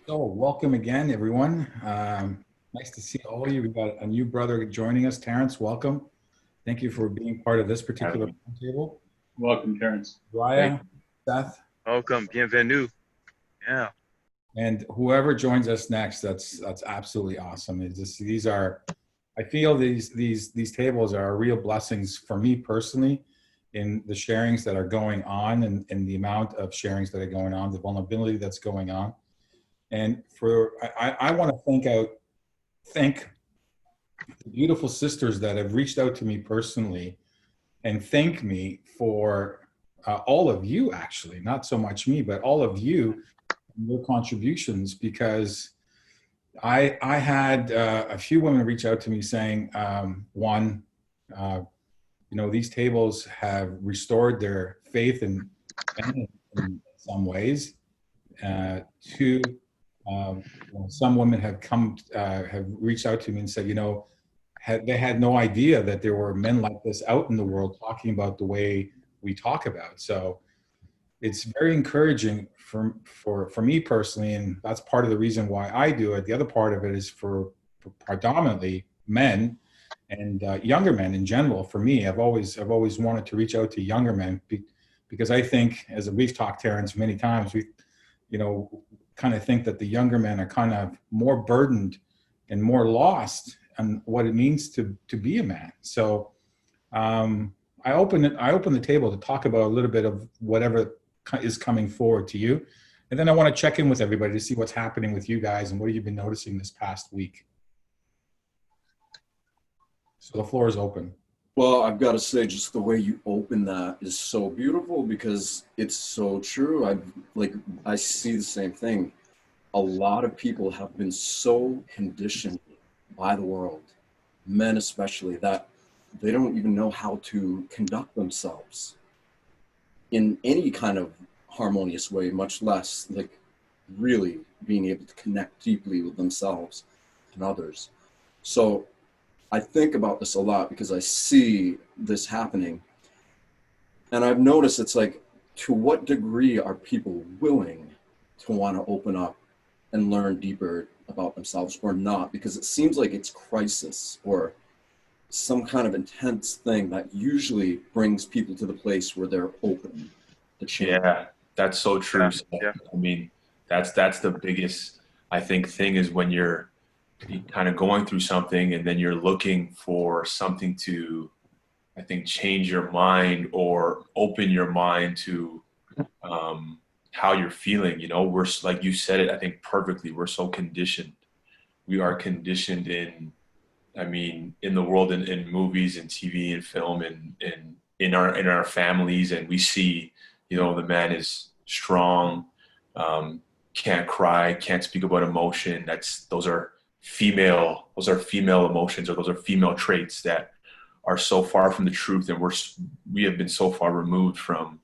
So, welcome again, everyone. Nice to see all of you. We've got a new brother joining us, Terrance. Welcome. Thank you for being part of this particular table. Welcome, Terrance. Raya, Seth, Welcome, bienvenue. Yeah. and whoever joins us next. That's absolutely awesome. These are, I feel these tables are real blessings for me personally, in the sharings that are going on, and the amount of sharings that are going on, the vulnerability that's going on. And I want to thank the beautiful sisters that have reached out to me personally and thank me for all of you, actually, not so much me, but all of you, your contributions, because I had a few women reach out to me saying, one, these tables have restored their faith in some ways. Two, some women have reached out to me and said, they had no idea that there were men like this out in the world talking about the way we talk about. So it's very encouraging for me personally, and that's part of the reason why I do it. The other part of it is for predominantly men and younger men in general. For me, I've always wanted to reach out to younger men because I think, as we've talked, Terrance, many times, we, kind of think that the younger men are kind of more burdened and more lost on what it means to be a man. So I open the table to talk about a little bit of whatever is coming forward to you, and then I want to check in with everybody to see what's happening with you guys and what you've been noticing this past week. So the floor is open. Well, I've got to say, just the way you open that is so beautiful because it's so true. I see the same thing. A lot of people have been so conditioned by the world, men especially, that they don't even know how to conduct themselves in any kind of harmonious way, much less like really being able to connect deeply with themselves and others. So I think about this a lot because I see this happening. And I've noticed it's like, to what degree are people willing to want to open up and learn deeper about themselves or not? Because it seems like it's crisis or some kind of intense thing that usually brings people to the place where they're open to change. Yeah, that's so true. Yeah. I mean, that's the biggest, I think, thing is when you're kind of going through something and then you're looking for something to, I think, change your mind or open your mind to how you're feeling. We're, like you said it, I think perfectly. We're so conditioned. We are conditioned in the world, in movies and TV and film and in our families, and we see, the man is strong, can't cry, can't speak about emotion. Those are female emotions, or those are female traits that are so far from the truth, and we have been so far removed from,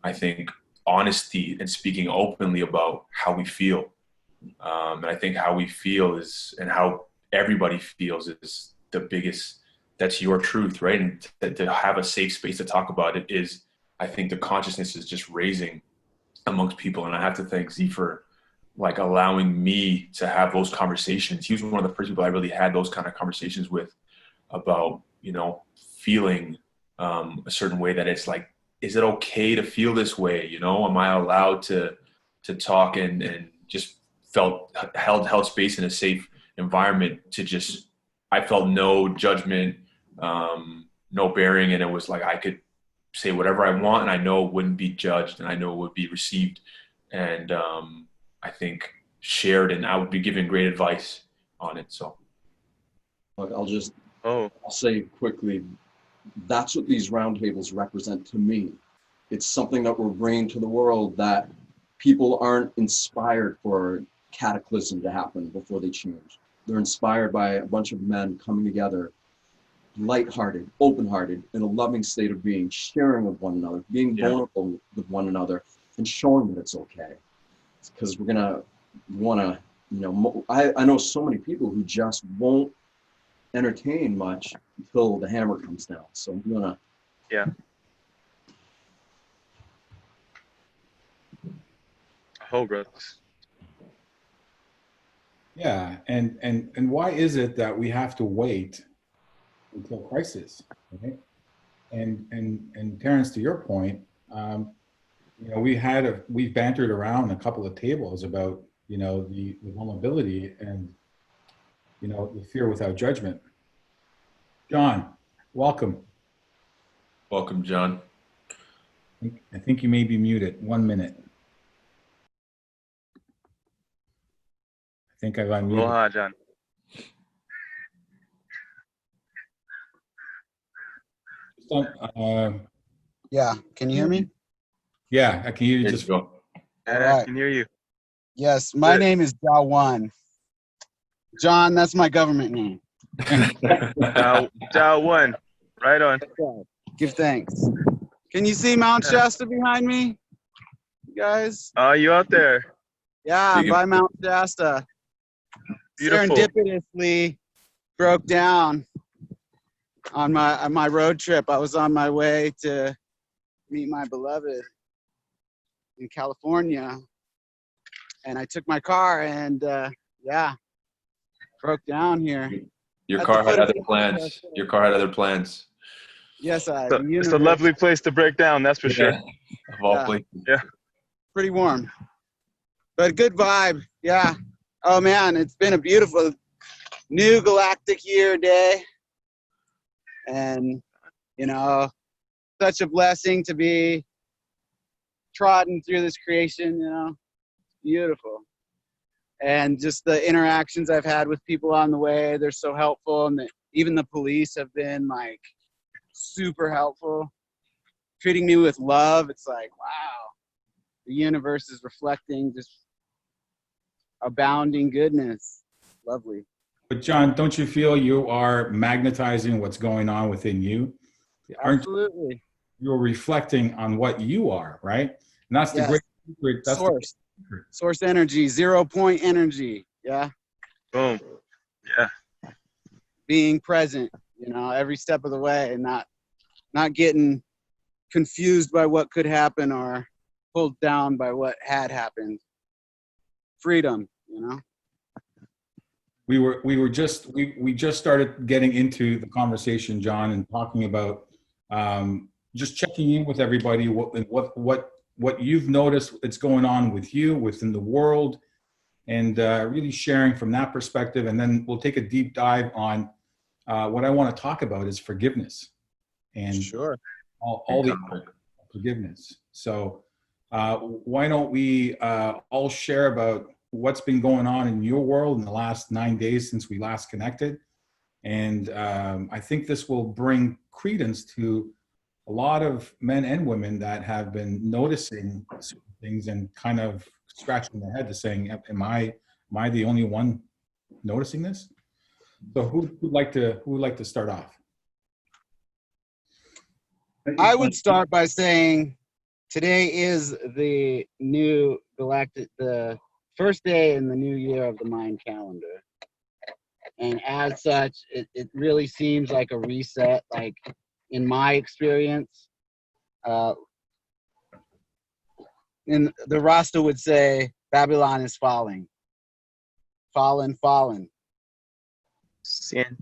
I think, honesty and speaking openly about how we feel. And I think how we feel is, and how everybody feels, is the biggest. That's your truth, right? And to have a safe space to talk about it is, I think, the consciousness is just raising amongst people. And I have to thank Z for like allowing me to have those conversations. He was one of the first people I really had those kind of conversations with about, feeling a certain way, that it's like, is it okay to feel this way? Am I allowed to talk, and just held space in a safe environment to just, I felt no judgment, no bearing. And it was like, I could say whatever I want, and I know it wouldn't be judged, and I know it would be received. And I think shared, and I would be given great advice on it. So I'll say quickly, that's what these roundtables represent to me. It's something that we're bringing to the world, that people aren't inspired for cataclysm to happen before they change. They're inspired by a bunch of men coming together, lighthearted, open-hearted, in a loving state of being, sharing with one another, being vulnerable with one another, and showing that it's okay. Because we're gonna want to, I know so many people who just won't entertain much until the hammer comes down. So I'm gonna. Yeah. Oh, brothers. Yeah, and why is it that we have to wait until crisis, right? And Terrance, to your point, we've bantered around a couple of tables about the vulnerability and the fear without judgment. John, welcome. Welcome, John. I think you may be muted. 1 minute. I think I've unmuted. Aloha, John. Yeah, can you hear me? Yeah, I can hear you Here just. you go. Yeah, All right. I can hear you. Yes, my Good. name is Jah One. John, that's my government name. Jah One. Right on. Give thanks. Can you see Mount Shasta behind me, you guys? Oh, you out there? Yeah, I'm Big by Mount Shasta. Beautiful. Serendipitously broke down on my road trip. I was on my way to meet my beloved in California, and I took my car and broke down here. Your At car the had foot of other the plans. mountain. Your car had other plans. Yes, It's a lovely place to break down, that's for sure. Of all Yeah. places. Pretty warm, but good vibe. Yeah. Oh man, it's been a beautiful new galactic year day, and such a blessing to be trotting through this creation. Beautiful. And just the interactions I've had with people on the way, they're so helpful, and even the police have been like super helpful, treating me with love. It's like, wow, the universe is reflecting just abounding goodness. Lovely. But John, don't you feel you are magnetizing what's going on within you? Aren't Absolutely. you're reflecting on what you are, right? And that's the Yes. great secret. That's Source. Source energy, 0 point energy. Yeah. Boom. Yeah. Being present, every step of the way, and not getting confused by what could happen or pulled down by what had happened. Freedom. we just started getting into the conversation, John, and talking about just checking in with everybody, what you've noticed that's going on with you within the world, and really sharing from that perspective. And then we'll take a deep dive on what I want to talk about is forgiveness and Sure. all the forgiveness. So why don't we all share about what's been going on in your world in the last 9 days since we last connected. And I think this will bring credence to a lot of men and women that have been noticing certain things and kind of scratching their head to saying, am I the only one noticing this? So who would like to start off? I would start by saying today is the new galactic, the first day in the new year of the Mayan calendar. And as such, it really seems like a reset, like in my experience. And the Rasta would say, Babylon is falling. Fallen. Sin.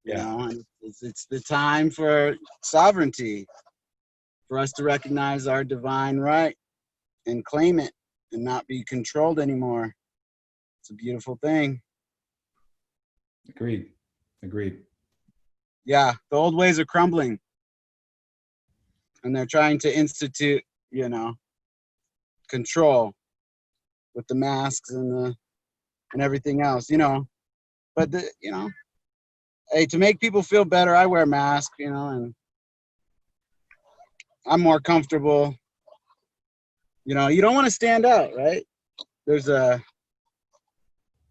And it's the time for sovereignty, for us to recognize our divine right and claim it and not be controlled anymore. It's a beautiful thing. Agreed. Yeah, the old ways are crumbling, and they're trying to institute, control with the masks and everything else, But hey, to make people feel better, I wear a mask, and I'm more comfortable. You don't want to stand out, right? There's a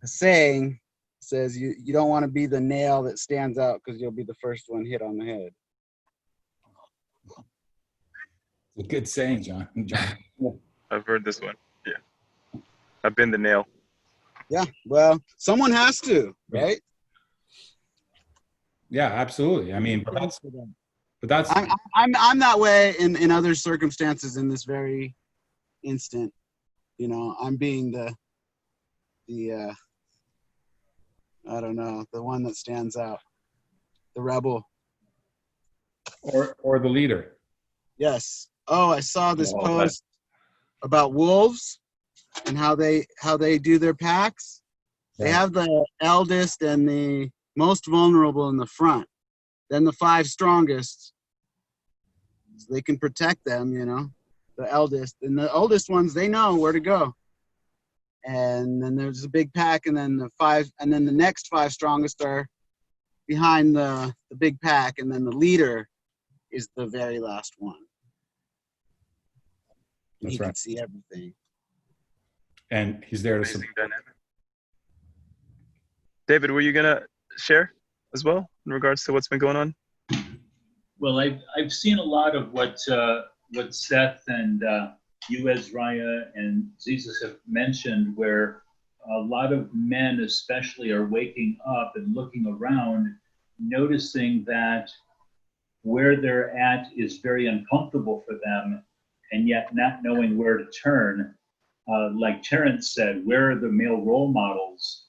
saying that says you don't want to be the nail that stands out because you'll be the first one hit on the head. It's a good saying, John. I've heard this one. Yeah. I've been the nail. Yeah, well, someone has to, right? Yeah, absolutely. I mean, but that's I'm that way in other circumstances in this very instant. I'm being the I don't know, the one that stands out, the rebel. Or the leader. Yes. Oh, I saw this Oh, post about wolves and how they do their packs. They Right. have the eldest and the most vulnerable in the front, then the 5 strongest, so they can protect them, you know, the eldest. And the oldest ones, they know where to go. And then there's a big pack, and then the next 5 strongest are behind the big pack, and then the leader is the very last one. That's He right. can see everything. And he's there to Amazing support. dynamic. David, were you gonna share as well in regards to what's been going on? Well, I've seen a lot of what Seth and you, Ezraya, and Jesus have mentioned, where a lot of men especially are waking up and looking around, noticing that where they're at is very uncomfortable for them, and yet not knowing where to turn. Like Terrance said, where are the male role models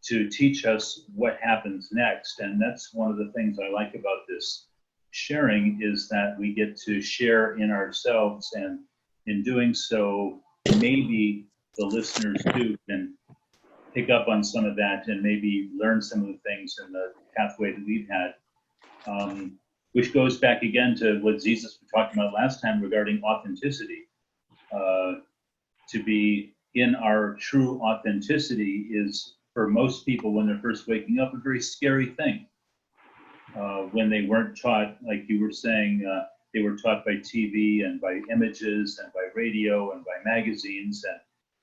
to teach us what happens next? And that's one of the things I like about this sharing, is that we get to share in ourselves, and in doing so, maybe the listeners too can pick up on some of that and maybe learn some of the things in the pathway that we've had, which goes back again to what Jesus was talking about last time regarding authenticity. To be in our true authenticity is, for most people, when they're first waking up, a very scary thing. When they weren't taught, like you were saying, they were taught by TV and by images and by radio and by magazines,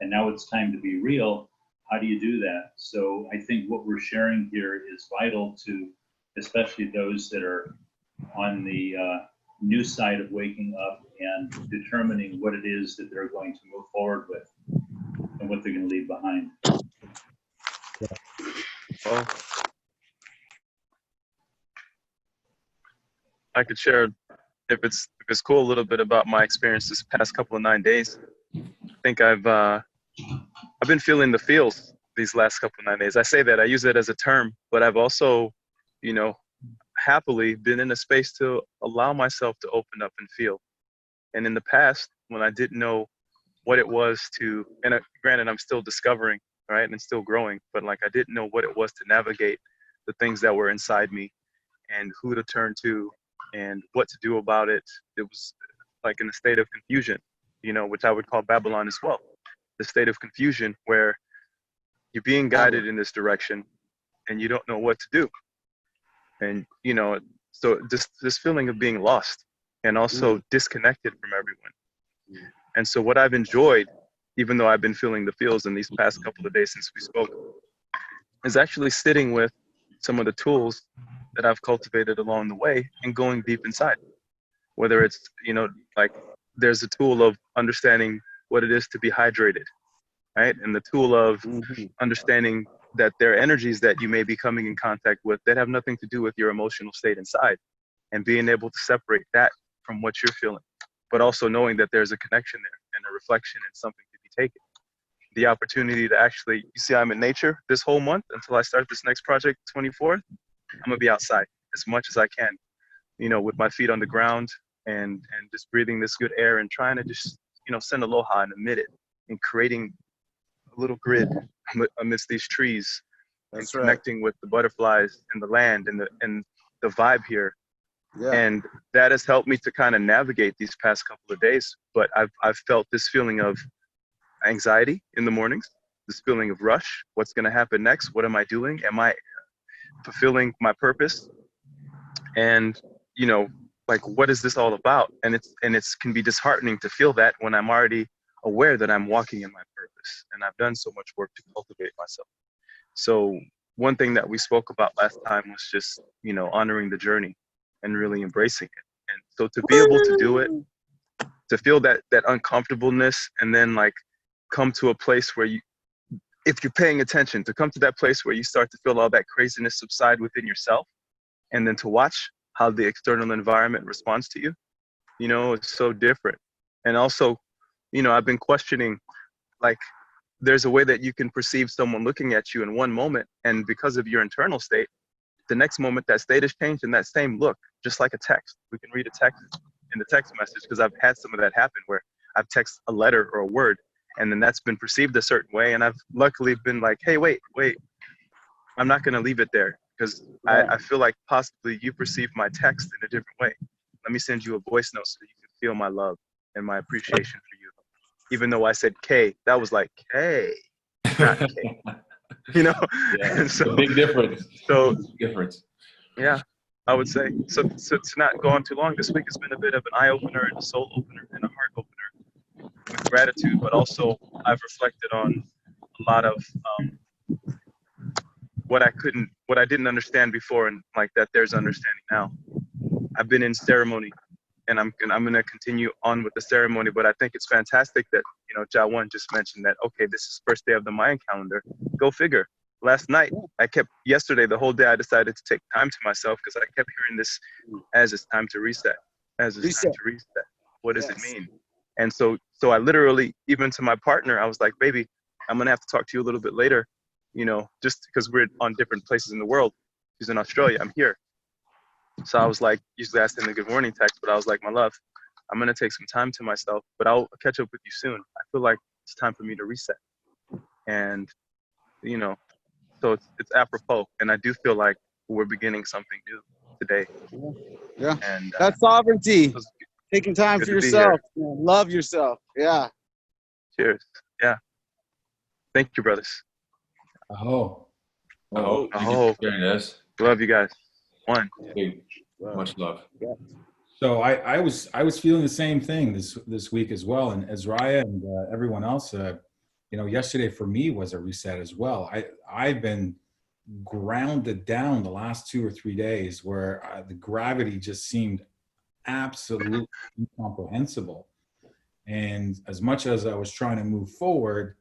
and now it's time to be real. How do you do that? So I think what we're sharing here is vital to, especially those that are on the new side of waking up and determining what it is that they're going to move forward with and what they're going to leave behind. Well, I could share, if it's cool, a little bit about my experience this past couple of 9 days. I think I've been feeling the feels these last couple of 9 days. I say that, I use it as a term, but I've also, you know, happily been in a space to allow myself to open up and feel. And in the past, when I didn't know what it was to, and granted, I'm still discovering, right, and still growing, but like I didn't know what it was to navigate the things that were inside me and who to turn to and what to do about it. It was like in a state of confusion, you know, which I would call Babylon as well. The state of confusion where you're being guided in this direction and you don't know what to do. And, you know, so this feeling of being lost and also disconnected from everyone. And so what I've enjoyed, even though I've been feeling the feels in these past couple of days since we spoke, is actually sitting with some of the tools that I've cultivated along the way and going deep inside. Whether it's, you know, like there's a tool of understanding what it is to be hydrated, right? And the tool of understanding that there are energies that you may be coming in contact with that have nothing to do with your emotional state inside, and being able to separate that from what you're feeling, but also knowing that there's a connection there and a reflection and something to be taken. The opportunity to actually, you see, I'm in nature this whole month until I start this next project, 24th. I'm gonna be outside as much as I can, you know, with my feet on the ground and just breathing this good air and trying to just, you know, send aloha and emit it and creating a little grid amidst these trees. That's and right. connecting with the butterflies and the land and the vibe here. Yeah. And that has helped me to kind of navigate these past couple of days. But I've felt this feeling of anxiety in the mornings, this feeling of rush. What's going to happen next? What am I doing? Am I fulfilling my purpose? And, you know, like, what is this all about? And it's can be disheartening to feel that when I'm already aware that I'm walking in my purpose and I've done so much work to cultivate myself. So one thing that we spoke about last time was just, you know, honoring the journey and really embracing it. And so to be able to do it, to feel that uncomfortableness, and then like come to a place where you, if you're paying attention, to come to that place where you start to feel all that craziness subside within yourself, and then to watch how the external environment responds to you, you know, it's so different. And also, you know, I've been questioning, like, there's a way that you can perceive someone looking at you in one moment, and because of your internal state, the next moment that state is changed in that same look, just like a text. We can read a text in the text message, because I've had some of that happen where I've texted a letter or a word, and then that's been perceived a certain way, and I've luckily been like, hey, wait, I'm not going to leave it there, because I feel like possibly you perceive my text in a different way. Let me send you a voice note so you can feel my love and my appreciation for you. Even though I said K, that was like K, not K. You know? Yeah, And so, a big difference. So, Difference. yeah, I would say. So to not go on too long, this week has been a bit of an eye opener and a soul opener and a heart opener with gratitude, but also I've reflected on a lot of what I didn't understand before, and like that there's understanding now. I've been in ceremony, and I'm gonna continue on with the ceremony, but I think it's fantastic that, you know, Jah One just mentioned that, okay, this is first day of the Mayan calendar. Go figure. Last night, yesterday, the whole day, I decided to take time to myself, because I kept hearing this as it's time to reset, as it's time to reset. What does it mean? And so I literally, even to my partner, I was like, baby, I'm gonna have to talk to you a little bit later, you know, just because we're on different places in the world. She's in Australia, I'm here. So I was like, usually I send a good morning text, but I was like, my love, I'm going to take some time to myself, but I'll catch up with you soon. I feel like it's time for me to reset. And, you know, so it's apropos. And I do feel like we're beginning something new today. Yeah. And that's sovereignty. Taking time for yourself. Love yourself. Yeah. Cheers. Yeah. Thank you, brothers. Oh. Thank you for sharing this. Love you guys. One. Hey, much love. Yeah. So I was feeling the same thing this week as well, and Azariah and everyone else. You know, yesterday for me was a reset as well. I've been grounded down the last 2 or 3 days, where the gravity just seemed absolutely incomprehensible. And as much as I was trying to move forward,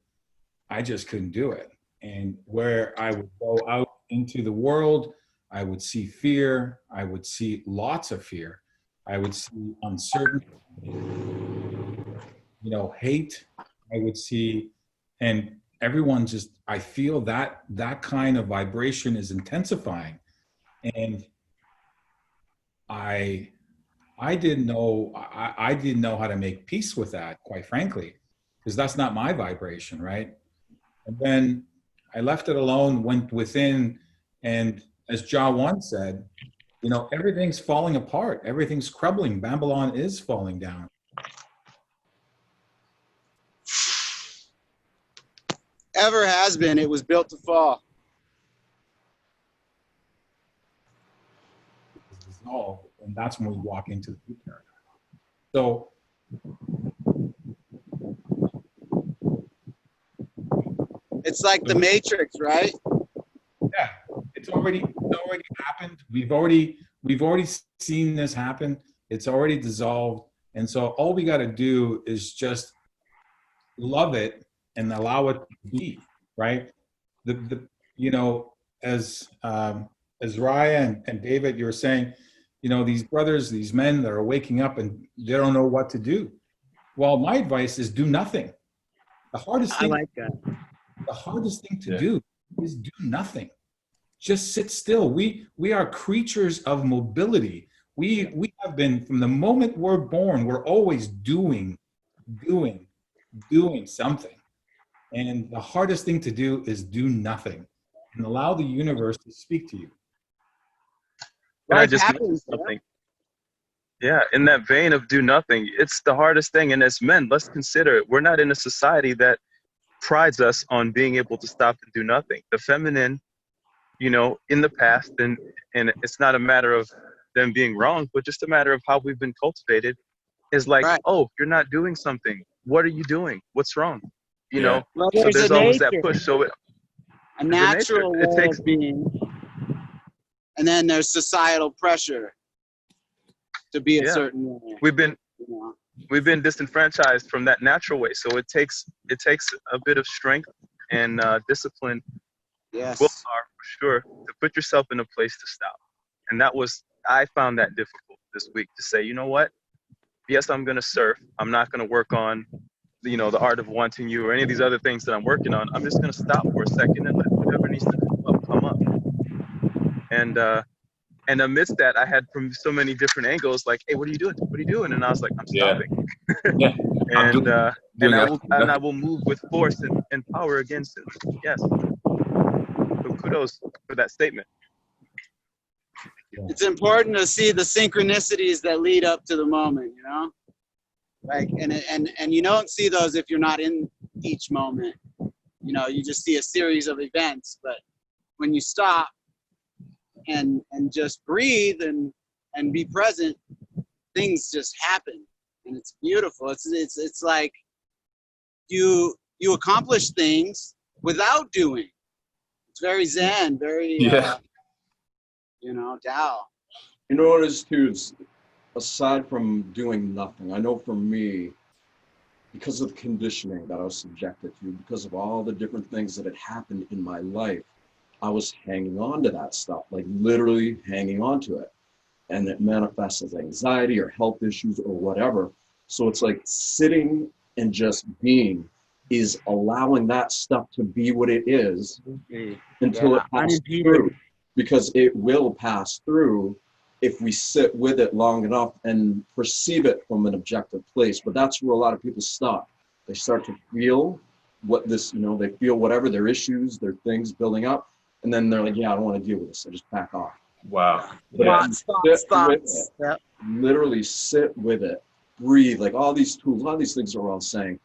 I just couldn't do it. And where I would go out into the world, I would see fear. I would see lots of fear. I would see uncertainty, you know, hate. I would see, and everyone just, I feel that kind of vibration is intensifying. And I didn't know, I didn't know how to make peace with that, quite frankly, because that's not my vibration, right? And then I left it alone, went within, and as Jah One said, you know, everything's falling apart. Everything's crumbling. Babylon is falling down. Ever has been. It was built to fall. Dissolve, and that's when we walk into the new paradigm. So it's like the Matrix, right? yeah, it's already happened. We've already seen this happen. It's already dissolved. And so all we got to do is just love it and allow it to be, right? You know, as Raya and David, you were saying, you know, these brothers, these men that are waking up and they don't know what to do. Well, my advice is do nothing. The hardest thing, the hardest thing to do is do nothing. Just sit still. We are creatures of mobility. We have been, from the moment we're born, we're always doing something. And the hardest thing to do is do nothing and allow the universe to speak to you. Can I just mention something? Yeah, in that vein of do nothing, it's the hardest thing. And as men, let's consider it. We're not in a society that prides us on being able to stop and do nothing. The feminine, you know, in the past, and it's not a matter of them being wrong, but just a matter of how we've been cultivated, is like, oh, you're not doing something. What are you doing? What's wrong? You know, well, so there's always that push. So a natural way of being, and then there's societal pressure to be a certain way. We've been disenfranchised from that natural way. So it takes a bit of strength and discipline, willpower for sure, to put yourself in a place to stop. And I found that difficult this week, to say, you know what? Yes, I'm going to surf. I'm not going to work on the art of wanting you or any of these other things that I'm working on, I'm just going to stop for a second and let whatever needs to come up. And amidst that, I had from so many different angles, like, hey, what are you doing? What are you doing? And I was like, I'm stopping. Yeah. and doing I will move with force and power against it. Yes. So kudos for that statement. It's important to see the synchronicities that lead up to the moment, like, and you don't see those if you're not in each moment. You just see a series of events. But when you stop and just breathe and be present, things just happen, and it's beautiful. It's like you accomplish things without doing. It's very Zen, very Tao. You know what it is too, is aside from doing nothing, I know for me, because of the conditioning that I was subjected to, because of all the different things that had happened in my life, I was hanging on to that stuff, like literally hanging on to it. And it manifests as anxiety or health issues or whatever. So it's like sitting and just being is allowing that stuff to be what it is until it passes through. Because it will pass through if we sit with it long enough and perceive it from an objective place. But that's where a lot of people stop. They start to feel what this, they feel whatever their issues, their things building up. And then they're like, yeah, I don't want to deal with this. I just back off. Wow. Thoughts. Yep. Literally sit with it, breathe, like all these tools, all these things are all saying.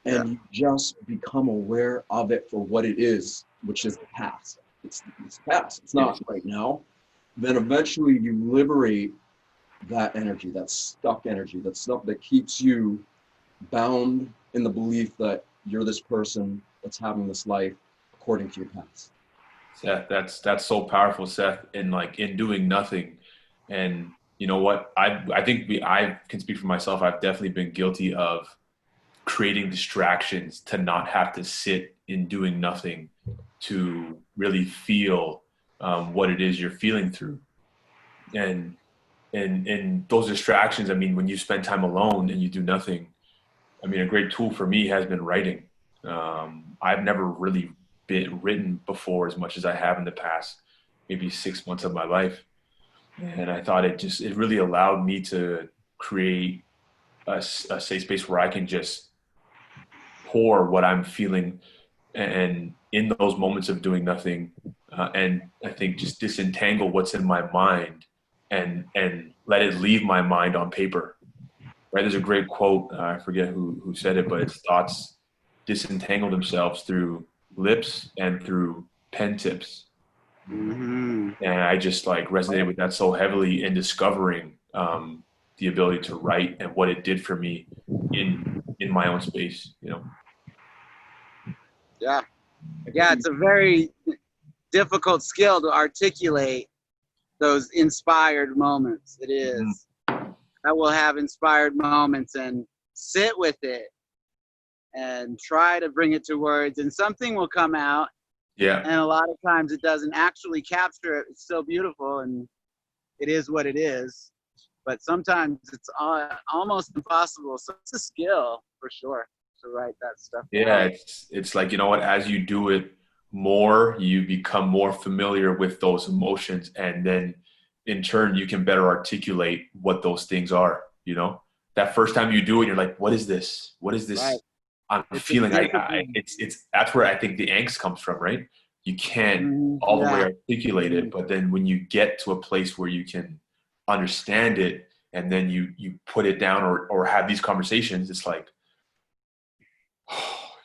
And you just become aware of it for what it is, which is the past. It's past. It's not right now. Then eventually you liberate that energy, that stuck energy, that stuff that keeps you bound in the belief that you're this person that's having this life according to your past. Seth, that's so powerful, Seth, in doing nothing. And you know what? I think I can speak for myself. I've definitely been guilty of creating distractions to not have to sit in doing nothing to really feel what it is you're feeling through. And those distractions, I mean, when you spend time alone and you do nothing, I mean, a great tool for me has been writing. I've never really been written before as much as I have in the past, maybe 6 months of my life. And I thought it really allowed me to create a safe space where I can just pour what I'm feeling, and in those moments of doing nothing, and I think just disentangle what's in my mind and let it leave my mind on paper. Right? There's a great quote. I forget who said it, but it's thoughts disentangle themselves through lips and through pen tips. Mm-hmm. And I just resonated with that so heavily in discovering the ability to write and what it did for me in my own space, Yeah, it's a very difficult skill to articulate those inspired moments. It is. I will have inspired moments and sit with it and try to bring it to words, and something will come out. Yeah. And a lot of times it doesn't actually capture it. It's still beautiful and it is what it is. But sometimes it's almost impossible. So it's a skill for sure to write that stuff down. Yeah, it's like, as you do it more, you become more familiar with those emotions, and then in turn you can better articulate what those things are. That first time you do it, you're like, what is this? Right. I'm feeling. It's that's where I think the angst comes from, right? You can't all the way articulate it, but then when you get to a place where you can understand it, and then you put it down or have these conversations, it's like,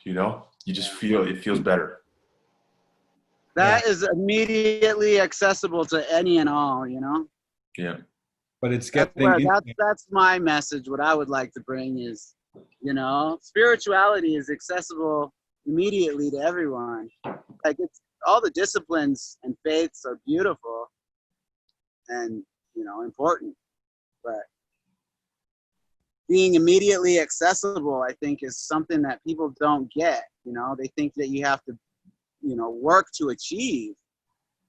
you just feel it feels better. That is immediately accessible to any and all, Yeah. But it's that's my message. What I would like to bring is, spirituality is accessible immediately to everyone. It's all the disciplines and faiths are beautiful and, important, but being immediately accessible, I think, is something that people don't get. They think that you have to, work to achieve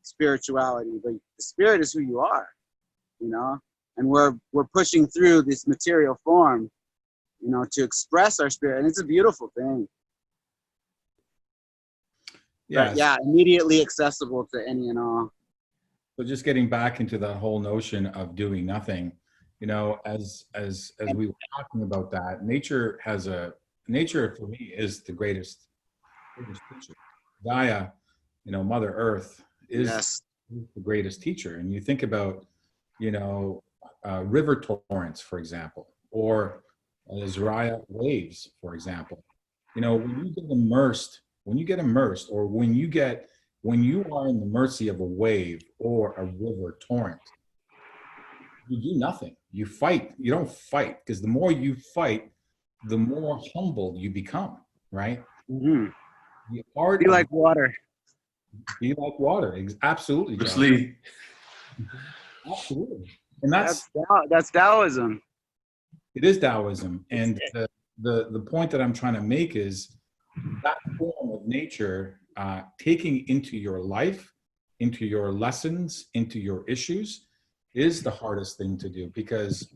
spirituality, but the spirit is who you are, and we're pushing through this material form you know, to express our spirit. And it's a beautiful thing. Yes. But yeah, immediately accessible to any and all. So just getting back into the whole notion of doing nothing, you know, as we were talking about that, nature for me is the greatest teacher. Gaia, you know, Mother Earth is Yes. the greatest teacher. And you think about, you know, river torrents, for example, or Zariah waves, for example. You know, when you get immersed, or when you are in the mercy of a wave or a river torrent, you do nothing. You fight. You don't fight, because the more you fight, the more humbled you become, right? Mm-hmm. The art Be like water. Be like water. Absolutely, Bruce Josh. Lee. Absolutely. And that's Taoism. it is Taoism. And the point that I'm trying to make is that form of nature, taking into your life, into your lessons, into your issues, is the hardest thing to do, because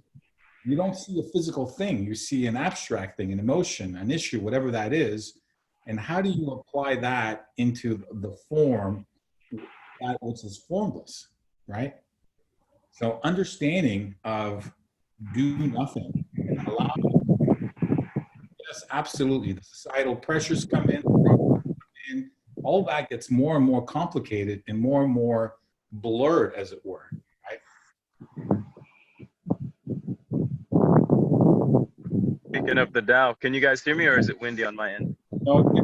you don't see a physical thing. You see an abstract thing, an emotion, an issue, whatever that is. And how do you apply that into the form that which is formless, right? So understanding of do nothing and allow, yes, absolutely. The societal pressures come in, all that gets more and more complicated and more blurred, as it were, right? Speaking of the Tao, can you guys hear me, or is it windy on my end? Okay.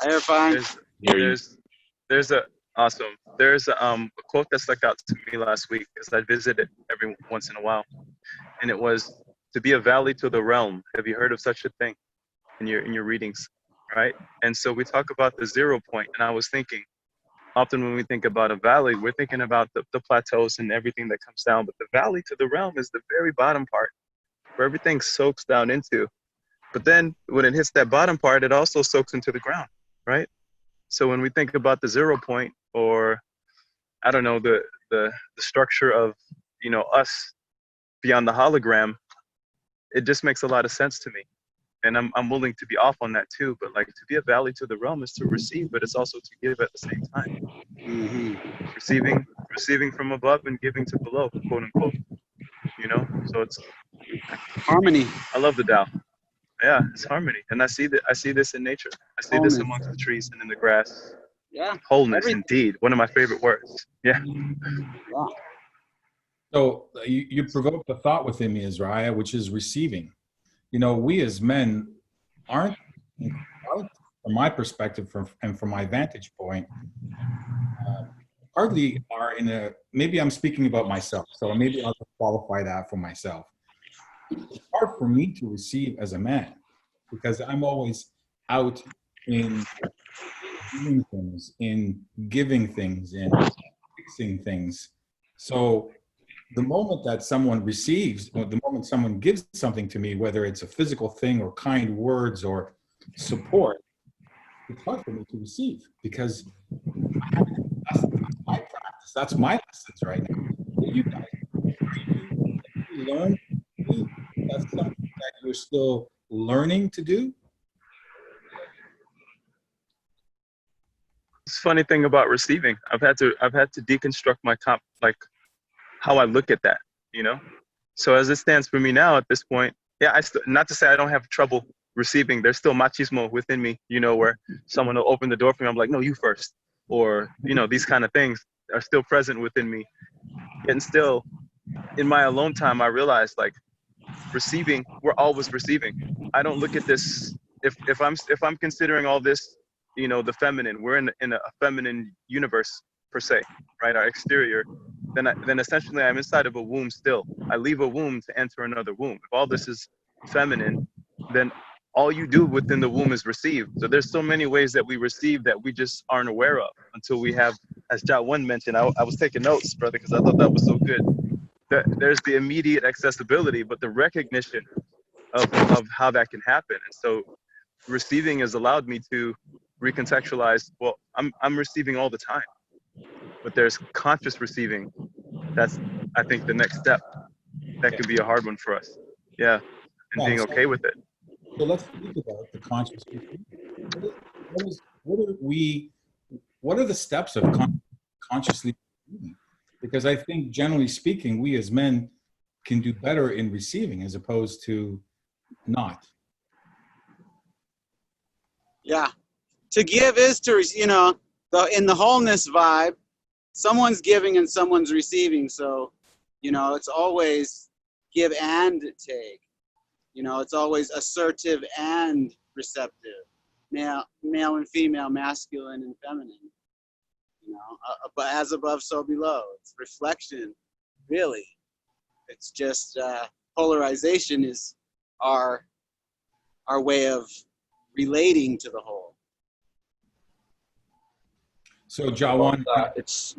You're fine. There's a quote that stuck out to me last week, because I visit it every once in a while, and it was, to be a valley to the realm. Have you heard of such a thing in your readings, right? And so we talk about the 0 point, and I was thinking, often when we think about a valley, we're thinking about the plateaus and everything that comes down, but the valley to the realm is the very bottom part, where everything soaks down into. But then when it hits that bottom part, it also soaks into the ground, right? So when we think about the 0 point, or I don't know, the structure of, you know, us beyond the hologram, it just makes a lot of sense to me. And I'm willing to be off on that too. But like, to be a valley to the realm is to receive, but it's also to give at the same time. Mm-hmm. Receiving from above and giving to below, quote unquote. You know, so it's Harmony. I love the Tao. Yeah, it's harmony, and I see this in nature. I see this amongst the trees and in the grass. Yeah. Wholeness, Everything. indeed. One of my favorite words. Yeah. Yeah. So you provoked a thought within me, Azariah, which is receiving. You know, we as men aren't, from my perspective and from my vantage point, hardly are in a, maybe I'm speaking about myself, so maybe I'll qualify that for myself. It's hard for me to receive as a man, because I'm always out in doing things, in giving things, in fixing things. So the moment that someone receives, or the moment someone gives something to me, whether it's a physical thing or kind words or support, it's hard for me to receive, because that's my practice. That's my lessons right now. You guys, you learn. That's something that you're still learning to do. It's a funny thing about receiving. I've had to deconstruct my how I look at that, you know? So as it stands for me now at this point, yeah, not to say I don't have trouble receiving. There's still machismo within me, you know, where someone will open the door for me. I'm like, no, you first. Or, you know, these kind of things are still present within me. And still, in my alone time, I realized, like, receiving, we're always receiving. I don't look at this, if I'm considering all this, you know, the feminine, we're in a feminine universe per se, right? Our exterior, then essentially I'm inside of a womb still. I leave a womb to enter another womb. If all this is feminine, then all you do within the womb is receive. So there's so many ways that we receive that we just aren't aware of until we have, as Jah One mentioned, I was taking notes, brother, because I thought that was so good. There's the immediate accessibility, but the recognition of how that can happen. And so receiving has allowed me to recontextualize, well, I'm receiving all the time, but there's conscious receiving. That's, I think, the next step. That could be a hard one for us. Yeah. and being okay with it. So let's speak about the conscious receiving. What are the steps of consciously receiving? Because I think generally speaking, we as men can do better in receiving as opposed to not. Yeah. To give is to, you know, in the wholeness vibe, someone's giving and someone's receiving. So, you know, it's always give and take. You know, it's always assertive and receptive. Male and female, masculine and feminine. You know, but as above, so below. It's reflection, really. It's just polarization is our way of relating to the whole. So Jah One, It's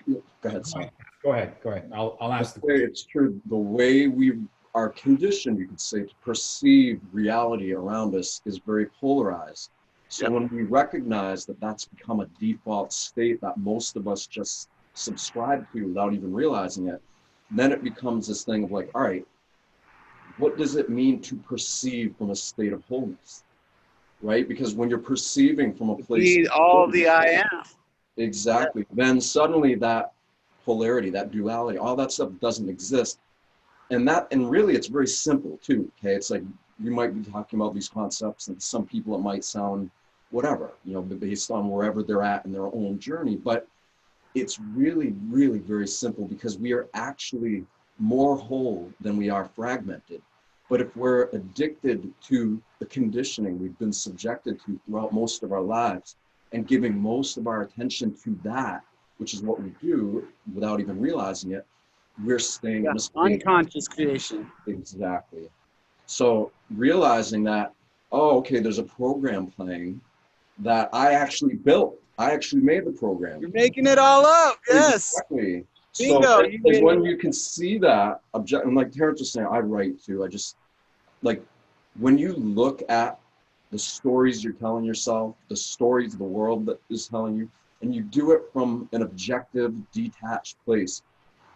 go ahead, Sam. go ahead. I'll ask the question. It's true. The way we are conditioned, you could say, to perceive reality around us is very polarized. So when we recognize that that's become a default state that most of us just subscribe to without even realizing it, then it becomes this thing of like, all right, what does it mean to perceive from a state of wholeness? Right? Because when you're perceiving from a place Be all the I am. Exactly. Then suddenly that polarity, that duality, all that stuff doesn't exist. And really it's very simple too. Okay. It's like you might be talking about these concepts, and some people it might sound whatever, you know, based on wherever they're at in their own journey. But it's really, really very simple, because we are actually more whole than we are fragmented. But if we're addicted to the conditioning we've been subjected to throughout most of our lives, and giving most of our attention to that, which is what we do without even realizing it, we're staying in a state. Unconscious creation. Exactly. So realizing that, oh, okay, there's a program playing that I actually built. I actually made the program. You're making it all up. Yes. Exactly. Bingo. So and when you can see that object, and like Terrance was saying, I write too. I just like when you look at the stories you're telling yourself, the stories the world that is telling you, and you do it from an objective, detached place,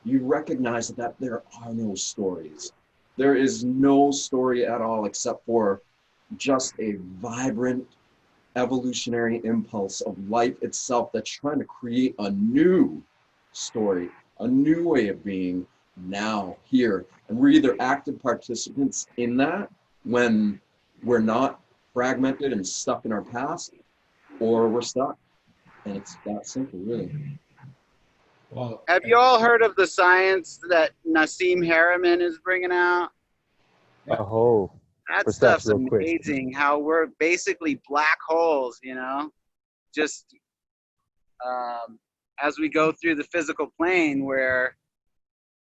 you recognize that there are no stories. There is no story at all except for just a vibrant evolutionary impulse of life itself that's trying to create a new story, a new way of being now, here. And we're either active participants in that when we're not fragmented and stuck in our past, or we're stuck. And it's that simple, really. Well, Have you all heard of the science that Nassim Harriman is bringing out? Oh, That what's that, stuff's real quick? amazing. How we're basically black holes, you know, just as we go through the physical plane, we're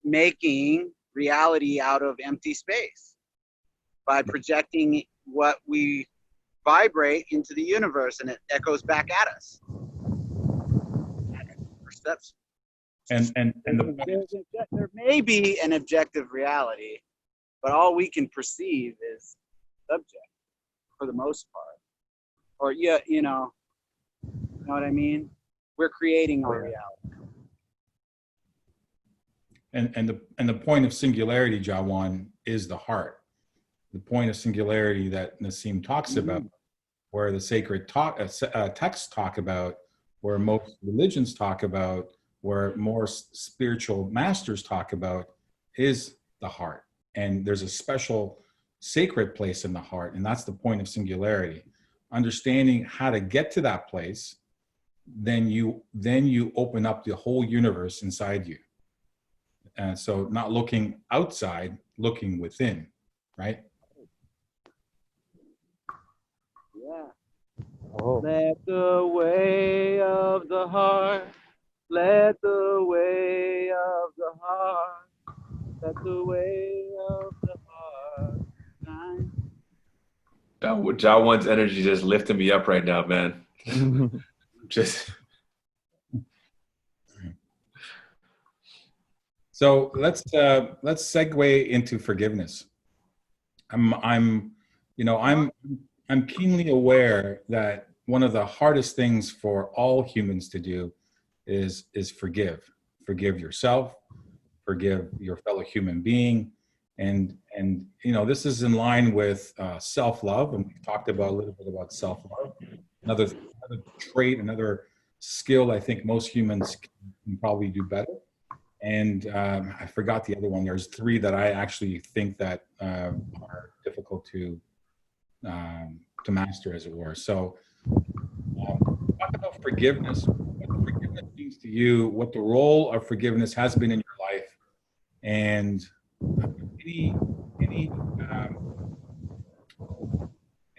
making reality out of empty space by projecting what we vibrate into the universe, and it echoes back at us. Perception. and the There may be an objective reality, but all we can perceive is subject for the most part. Or yeah, you know what I mean? We're creating our reality. and the point of singularity, Jah One, is the heart. The point of singularity that Nassim talks about, where the sacred texts talk about, where most religions talk about, where more spiritual masters talk about, is the heart. And there's a special sacred place in the heart, and that's the point of singularity. Understanding how to get to that place, then you open up the whole universe inside you. And so not looking outside, looking within, right? Yeah. oh, Let the way of the heart, let the way of the heart, let the way of the heart shine. Jah One's energy just lifting me up right now, man. Just So let's segue into forgiveness. I'm keenly aware that one of the hardest things for all humans to do is forgive. Forgive yourself, forgive your fellow human being, and And, you know, this is in line with self-love, and we've talked about a little bit about self-love. Another trait, another skill I think most humans can probably do better. And I forgot the other one. There's three that I actually think that are difficult to master, as it were. So talk about forgiveness. What forgiveness means to you, what the role of forgiveness has been in your life, and any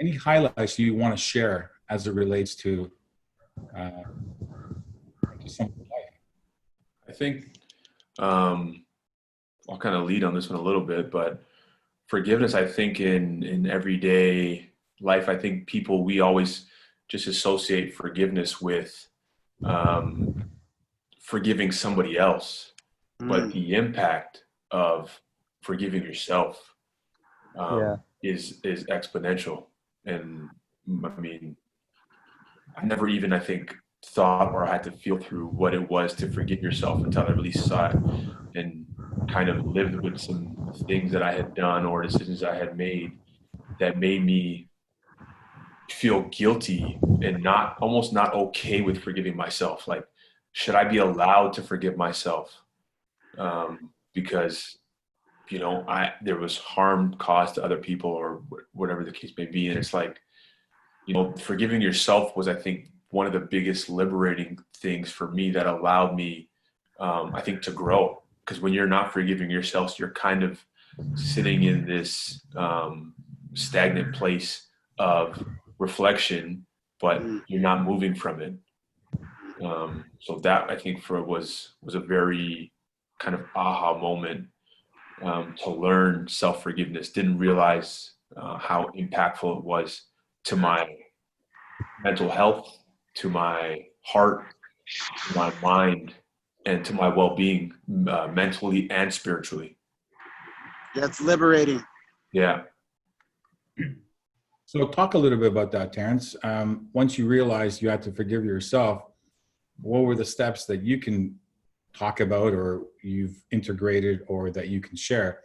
any highlights you want to share as it relates to someone's life. I think I'll kind of lead on this one a little bit, but forgiveness, I think in everyday life, I think we always just associate forgiveness with forgiving somebody else, but the impact of forgiving yourself is exponential. And I mean, I never even, I think, thought or had to feel through what it was to forgive yourself until I really saw it and kind of lived with some things that I had done or decisions I had made that made me feel guilty and almost not okay with forgiving myself. Like, should I be allowed to forgive myself? Because, you know, there was harm caused to other people or whatever the case may be. And it's like, you know, forgiving yourself was, I think, one of the biggest liberating things for me that allowed me, I think, to grow. Because when you're not forgiving yourself, you're kind of sitting in this stagnant place of reflection, but you're not moving from it. So that, I think, was a very kind of aha moment to learn self-forgiveness. Didn't realize how impactful it was to my mental health, to my heart, to my mind, and to my well-being, mentally and spiritually. That's liberating. Yeah. So talk a little bit about that, Terrance. Once you realized you had to forgive yourself, what were the steps that you can talk about or you've integrated or that you can share?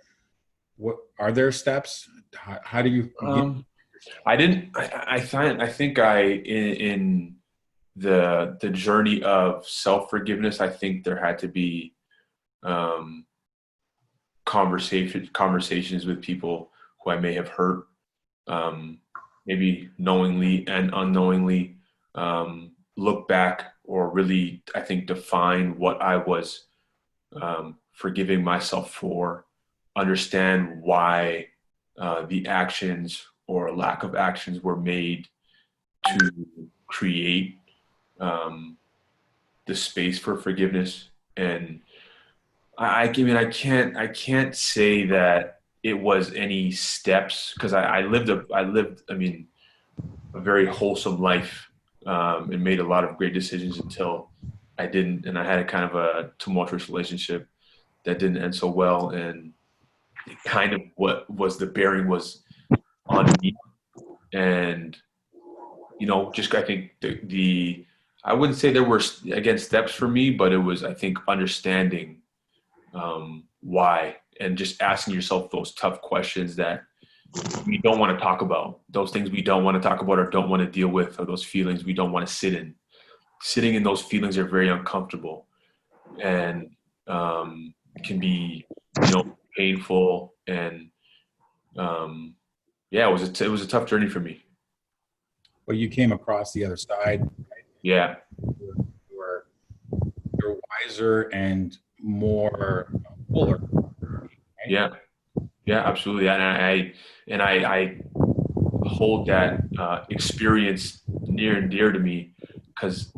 What are there steps? How do you begin? I think in the journey of self-forgiveness, I think there had to be conversations with people who I may have hurt, maybe knowingly and unknowingly, look back or really, I think, define what I was forgiving myself for, understand why the actions or lack of actions were made to create the space for forgiveness. And I can't say that it was any steps, because I lived a very wholesome life and made a lot of great decisions until I didn't, and I had a kind of a tumultuous relationship that didn't end so well, and kind of what was the bearing was on me. And, you know, just I think I wouldn't say there were, again, steps for me, but it was, I think, understanding why, and just asking yourself those tough questions that we don't want to talk about, those things we don't want to talk about or don't want to deal with, or those feelings we don't want to sit in. Sitting in those feelings are very uncomfortable and can be, you know, painful. And yeah, it was a tough journey for me. But you came across the other side. Right? Yeah. You're wiser and more fuller. Right? Yeah. Yeah, absolutely. And I hold that experience near and dear to me, because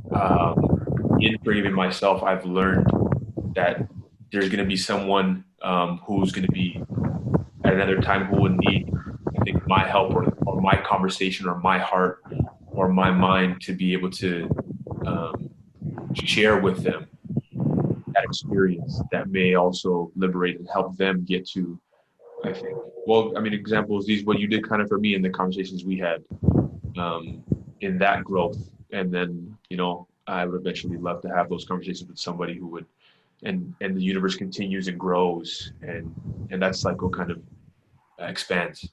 in forgiving myself, I've learned that there's going to be someone who's going to be at another time who would need, I think, my help or my conversation or my heart or my mind to be able to share with them that experience that may also liberate and help them get to, I think, well, I mean, examples, what you did kind of for me in the conversations we had in that growth. And then, you know, I would eventually love to have those conversations with somebody who would, and the universe continues and grows, and that cycle kind of expands.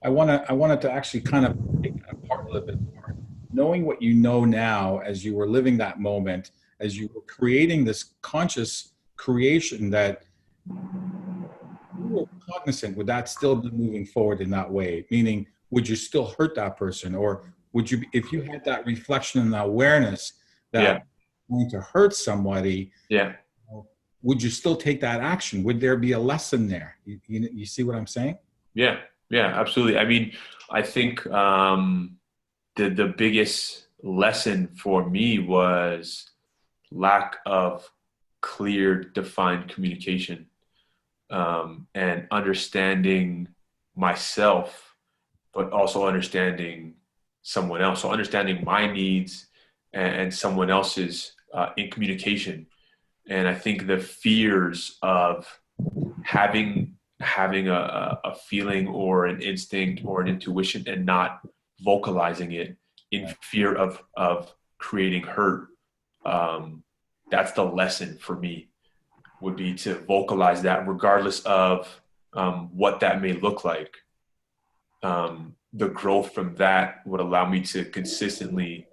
I wanted to actually kind of take that apart a little bit more. Knowing what you know now as you were living that moment, as you were creating this conscious creation, that you were cognizant, would that still be moving forward in that way? Meaning, would you still hurt that person? Or would you, if you had that reflection and awareness that Yeah. you're going to hurt somebody, Yeah. would you still take that action? Would there be a lesson there? You see what I'm saying? Yeah. Yeah, absolutely. I mean, I think the biggest lesson for me was lack of clear, defined communication, and understanding myself, but also understanding someone else. So understanding my needs and someone else's in communication. And I think the fears of having a feeling or an instinct or an intuition and not vocalizing it in fear of creating hurt. That's the lesson for me, would be to vocalize that regardless of what that may look like. The growth from that would allow me to consistently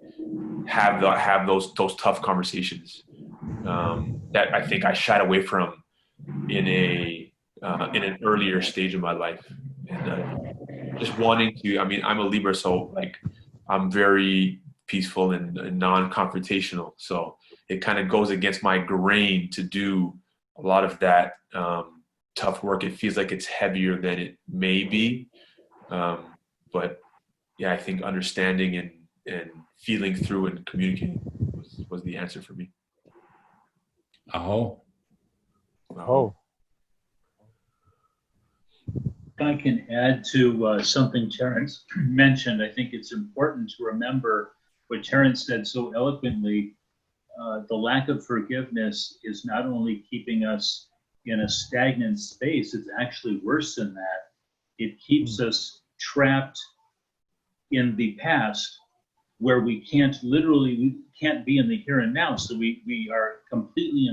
have those tough conversations that I think I shied away from in an earlier stage of my life, and just wanting to. I mean, I'm a Libra, so like I'm very peaceful and non-confrontational. So it kind of goes against my grain to do a lot of that tough work. It feels like it's heavier than it may be, but yeah, I think understanding and feeling through and communicating was the answer for me. Oh. Oh. If I can add to something Terrance mentioned, I think it's important to remember what Terrance said so eloquently. The lack of forgiveness is not only keeping us in a stagnant space, it's actually worse than that. It keeps us trapped in the past, where we can't be in the here and now. So we are completely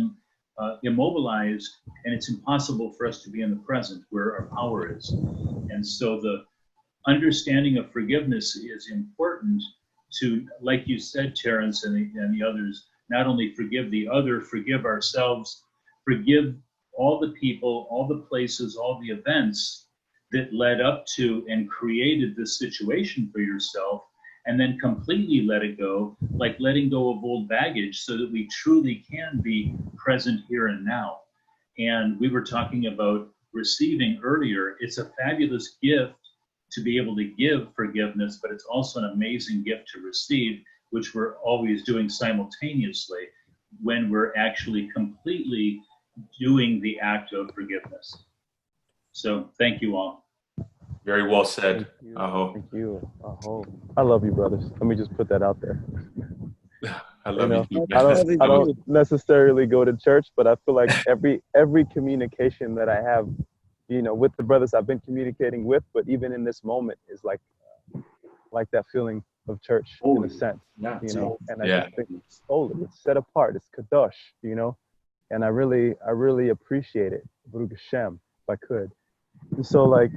immobilized, and it's impossible for us to be in the present where our power is. And so the understanding of forgiveness is important to, like you said, Terrance and the others, not only forgive the other, forgive ourselves, forgive all the people, all the places, all the events that led up to and created this situation for yourself, and then completely let it go, like letting go of old baggage, so that we truly can be present here and now. And we were talking about receiving earlier. It's a fabulous gift to be able to give forgiveness, but it's also an amazing gift to receive, which we're always doing simultaneously when we're actually completely doing the act of forgiveness. So thank you all. Very well said. Thank you. Aho. Thank you. Aho. I love you, brothers. Let me just put that out there. I love you too, I man. don't necessarily go to church, but I feel like every communication that I have, with the brothers I've been communicating with, but even in this moment, is like that feeling of church in a sense, Yeah, and I just think it's holy, it's set apart, it's kadosh, and I really appreciate it, Baruch Hashem, if I could. And so like,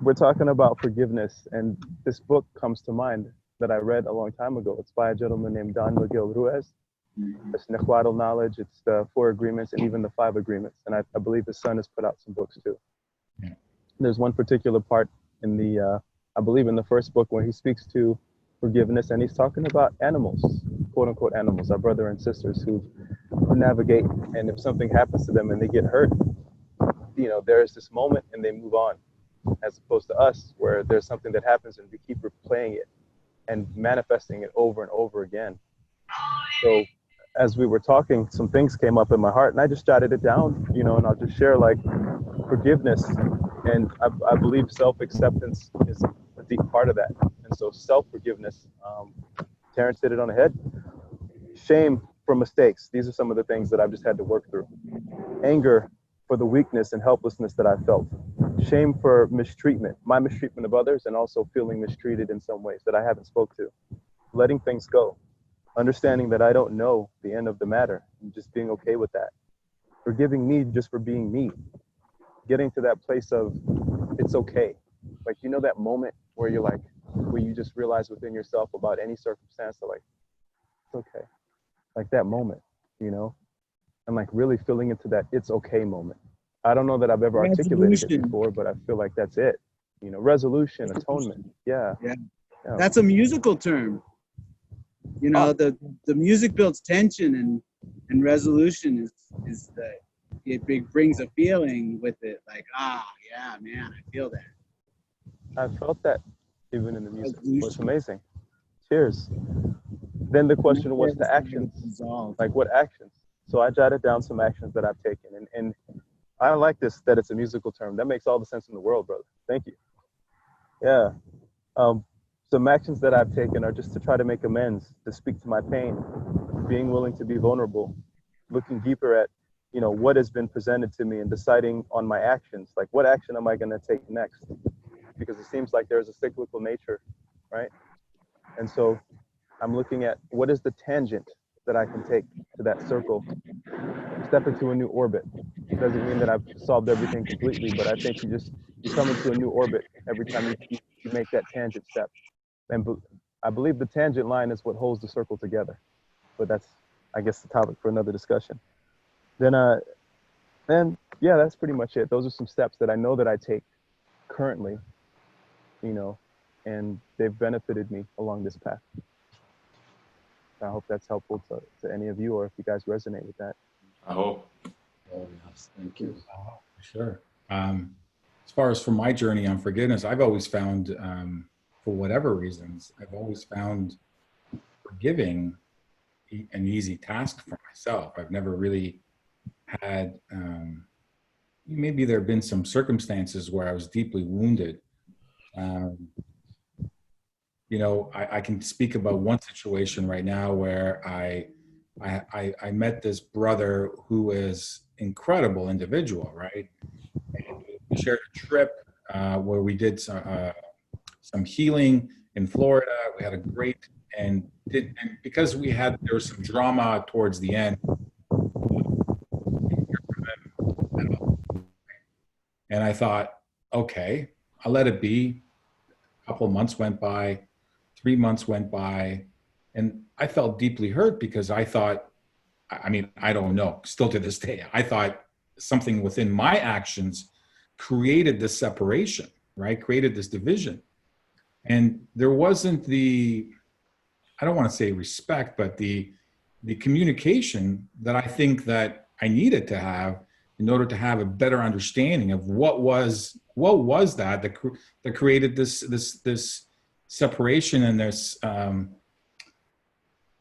we're talking about forgiveness, and this book comes to mind that I read a long time ago. It's by a gentleman named Don Miguel Ruiz. It's Nehuatl Knowledge, it's the 4 Agreements, and even the 5 Agreements. And I believe his son has put out some books too. Yeah. There's one particular part in the, I believe in the first book, where he speaks to forgiveness, and he's talking about animals, quote unquote animals, our brother and sisters who navigate, and if something happens to them and they get hurt, there's this moment and they move on, as opposed to us, where there's something that happens and we keep replaying it and manifesting it over and over again. So as we were talking, some things came up in my heart, and I just jotted it down, and I'll just share, like, forgiveness. And I believe self-acceptance is a deep part of that. And so self-forgiveness, Terrance hit it on the head. Shame for mistakes. These are some of the things that I've just had to work through. Anger for the weakness and helplessness that I felt. Shame for mistreatment, my mistreatment of others, and also feeling mistreated in some ways that I haven't spoke to. Letting things go. Understanding that I don't know the end of the matter, and just being okay with that. Forgiving me just for being me. Getting to that place of it's okay. Like, you know, that moment where you're like, where you just realize within yourself about any circumstance that like, it's okay. Like that moment, you know, and like really feeling into that it's okay moment. I don't know that I've ever articulated it Resolution. before, but I feel like that's it. You know, resolution, atonement. Yeah. Yeah. Yeah. That's a musical term. You know, the music builds tension, and resolution is that it brings a feeling with it, like, yeah, man, I feel that. I felt that even in the music. Resolution. It's amazing. Cheers. Then the question was the actions. Resolve. Like what actions? So I jotted down some actions that I've taken, and I like this, that it's a musical term. That makes all the sense in the world, brother. Thank you. Yeah. Some actions that I've taken are just to try to make amends, to speak to my pain, being willing to be vulnerable, looking deeper at, you know, what has been presented to me and deciding on my actions. Like, what action am I going to take next? Because it seems like there's a cyclical nature, right? And so I'm looking at what is the tangent that I can take to that circle, step into a new orbit. It doesn't mean that I've solved everything completely, but I think you come into a new orbit every time you make that tangent step. And I believe the tangent line is what holds the circle together. But that's, I guess, the topic for another discussion. Then yeah, that's pretty much it. Those are some steps that I know that I take currently, you know, and they've benefited me along this path. I hope that's helpful to any of you, or if you guys resonate with that. I hope. Oh, yes. Thank you. Sure. As far as for my journey on forgiveness, I've always found, for whatever reasons, I've always found forgiving an easy task for myself. I've never really had, maybe there have been some circumstances where I was deeply wounded. You know, I can speak about one situation right now where I met this brother who is incredible individual, right? And we shared a trip where we did some healing in Florida. We had a great, and because there was some drama towards the end, and I thought, okay, I'll let it be. A couple of months went by, 3 months went by, and I felt deeply hurt because I thought, I mean, I don't know, still to this day, I thought something within my actions created this separation, right? Created this division. And there wasn't I don't want to say respect, but the communication that I think that I needed to have in order to have a better understanding of what was that created this separation and this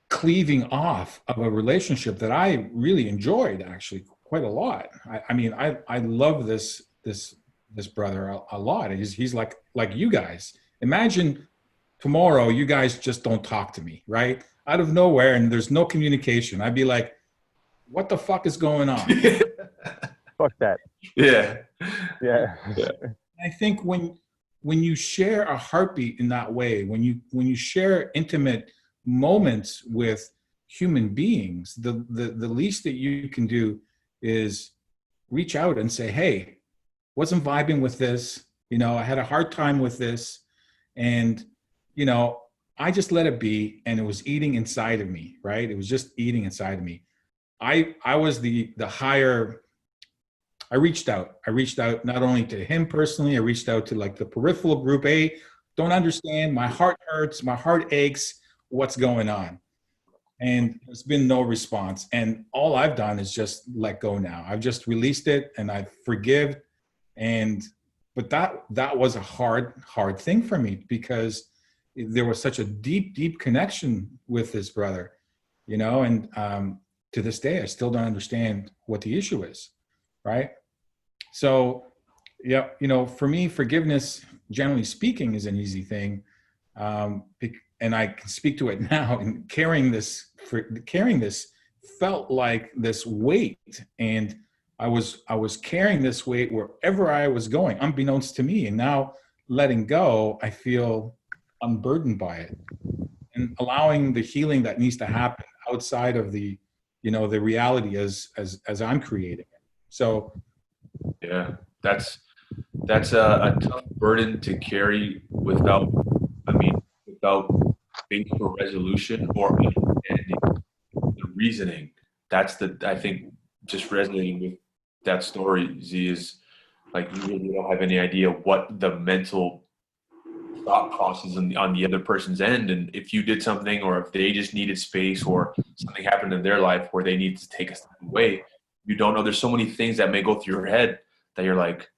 cleaving off of a relationship that I really enjoyed, actually quite a lot. I mean, I love this brother a lot. He's like you guys. Imagine tomorrow you guys just don't talk to me, right? Out of nowhere, and there's no communication. I'd be like, what the fuck is going on? Fuck that. Yeah. Yeah. I think when you share a heartbeat in that way, when you share intimate moments with human beings, the least that you can do is reach out and say, hey, wasn't vibing with this, you know, I had a hard time with this, and you know, I just let it be, and it was eating inside of me, right? It was just eating inside of me. I was the higher. I reached out not only to him personally, I reached out to like the peripheral group. Hey, don't understand, my heart hurts, my heart aches, what's going on? And there's been no response. And all I've done is just let go now. I've just released it and I forgive. But that was a hard thing for me because there was such a deep connection with this brother, you know, and to this day, I still don't understand what the issue is, right? So, yeah, you know, for me, forgiveness, generally speaking, is an easy thing. And I can speak to it now, and carrying this felt like this weight, and I was carrying this weight wherever I was going, unbeknownst to me. And now letting go, I feel unburdened by it, and allowing the healing that needs to happen outside of the, you know, the reality as I'm creating it. So, Yeah, that's that's a tough burden to carry without, without space for resolution or understanding the reasoning. That's I think, just resonating with that story, Z, is like you really don't have any idea what the mental thought process on the other person's end. And if you did something, or if they just needed space, or something happened in their life where they need to take a step away, you don't know. There's so many things that may go through your head that you're like,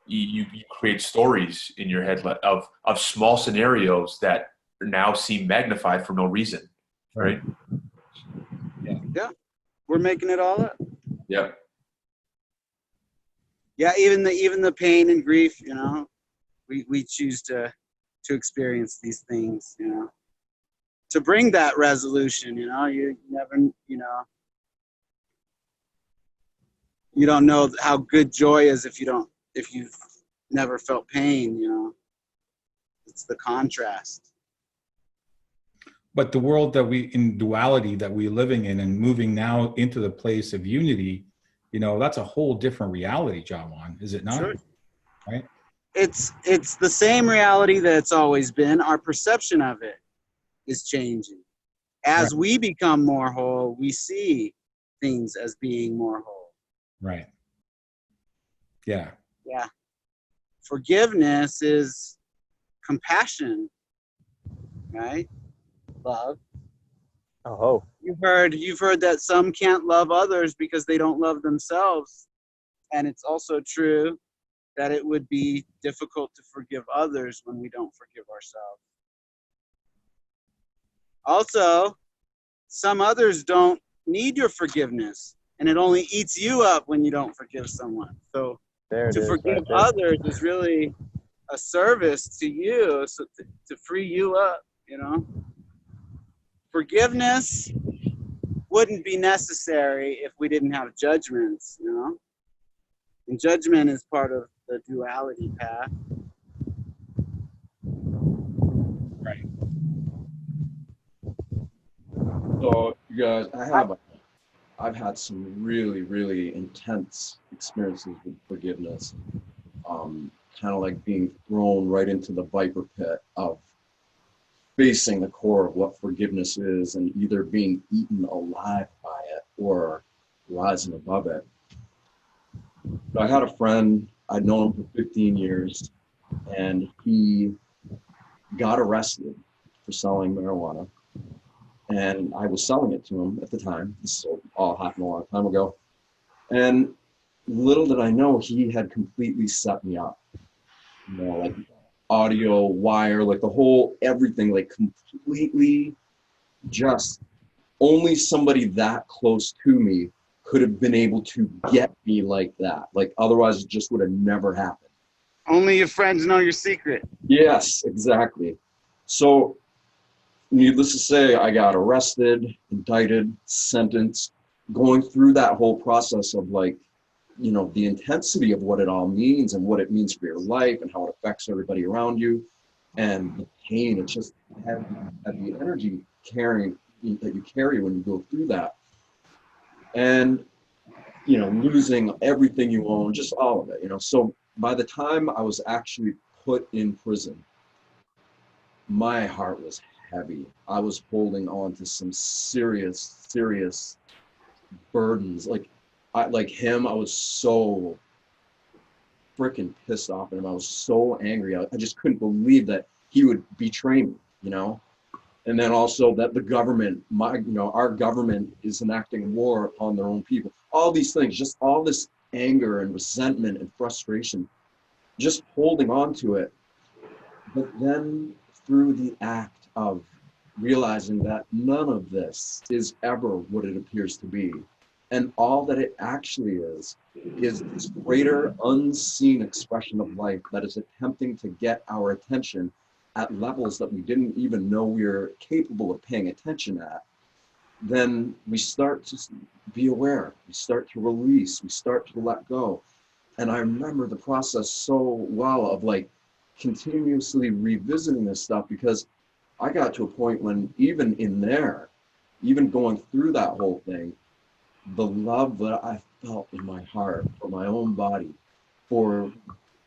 you create stories in your head of small scenarios that now seem magnified for no reason, right? Yeah, we're making it all up. Yeah. Yeah, even the pain and grief, you know, we choose to experience these things, you know, to bring that resolution. You know, you never, you know, you don't know how good joy is if you've never felt pain. You know, it's the contrast. But the world that in duality that we're living in and moving now into the place of unity, you know, that's a whole different reality, Jah One, is it not? Sure. Right? It's the same reality that it's always been. Our perception of it is changing. As we become more whole, we see things as being more whole. Right. Yeah. Yeah. Forgiveness is compassion, right? Love. Oh, You've heard that some can't love others because they don't love themselves. And it's also true that it would be difficult to forgive others when we don't forgive ourselves. Also, some others don't need your forgiveness, and it only eats you up when you don't forgive someone. So to forgive right there. others is really a service to you, so to free you up, you know. Forgiveness wouldn't be necessary if we didn't have judgments, you know. And judgment is part of the duality path. Right. So, you guys, I've had some really, really intense experiences with forgiveness. Kind of like being thrown right into the viper pit of facing the core of what forgiveness is, and either being eaten alive by it or rising above it. I had a friend, I'd known him for 15 years, and he got arrested for selling marijuana. And I was selling it to him at the time. This all happened a long time ago. And little did I know, he had completely set me up. You know, like audio, wire, like the whole everything, like completely, just only somebody that close to me could have been able to get me like that. Like otherwise it just would have never happened. Only your friends know your secret. Yes, exactly. So needless to say, I got arrested, indicted, sentenced, going through that whole process of like, you know, the intensity of what it all means and what it means for your life and how it affects everybody around you, and the pain. It's just heavy energy that you carry when you go through that. And, you know, losing everything you own, just all of it, you know. So by the time I was actually put in prison, my heart was heavy. I was holding on to some serious burdens. Like him, I was so freaking pissed off at him. I was so angry. I just couldn't believe that he would betray me, you know? And then also that the government, our government is enacting war upon their own people. All these things, just all this anger and resentment and frustration, just holding on to it. But then through the act of realizing that none of this is ever what it appears to be, and all that it actually is this greater unseen expression of life that is attempting to get our attention at levels that we didn't even know we were capable of paying attention at, then we start to be aware, we start to release, we start to let go. And I remember the process so well of like continuously revisiting this stuff, because I got to a point when even in there, even going through that whole thing, the love that I felt in my heart for my own body, for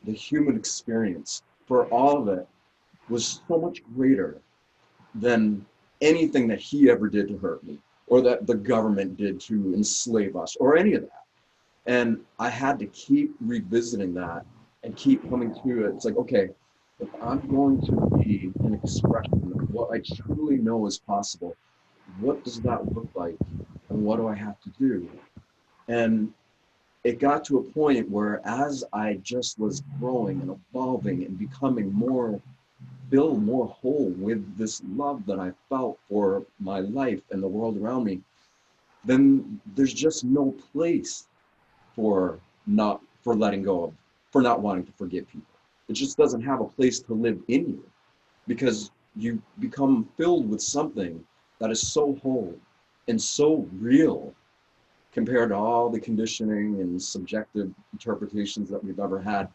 the human experience for all of it was so much greater than anything that he ever did to hurt me, or that the government did to enslave us, or any of that. And I had to keep revisiting that and keep coming to it. It's like, okay, if I'm going to be an expression of what I truly know is possible, what does that look like? And what do I have to do? And it got to a point where as I just was growing and evolving and becoming more filled, more whole with this love that I felt for my life and the world around me, then there's just no place for letting go of, for not wanting to forgive people. It just doesn't have a place to live in you, because you become filled with something that is so whole and so real compared to all the conditioning and subjective interpretations that we've ever had.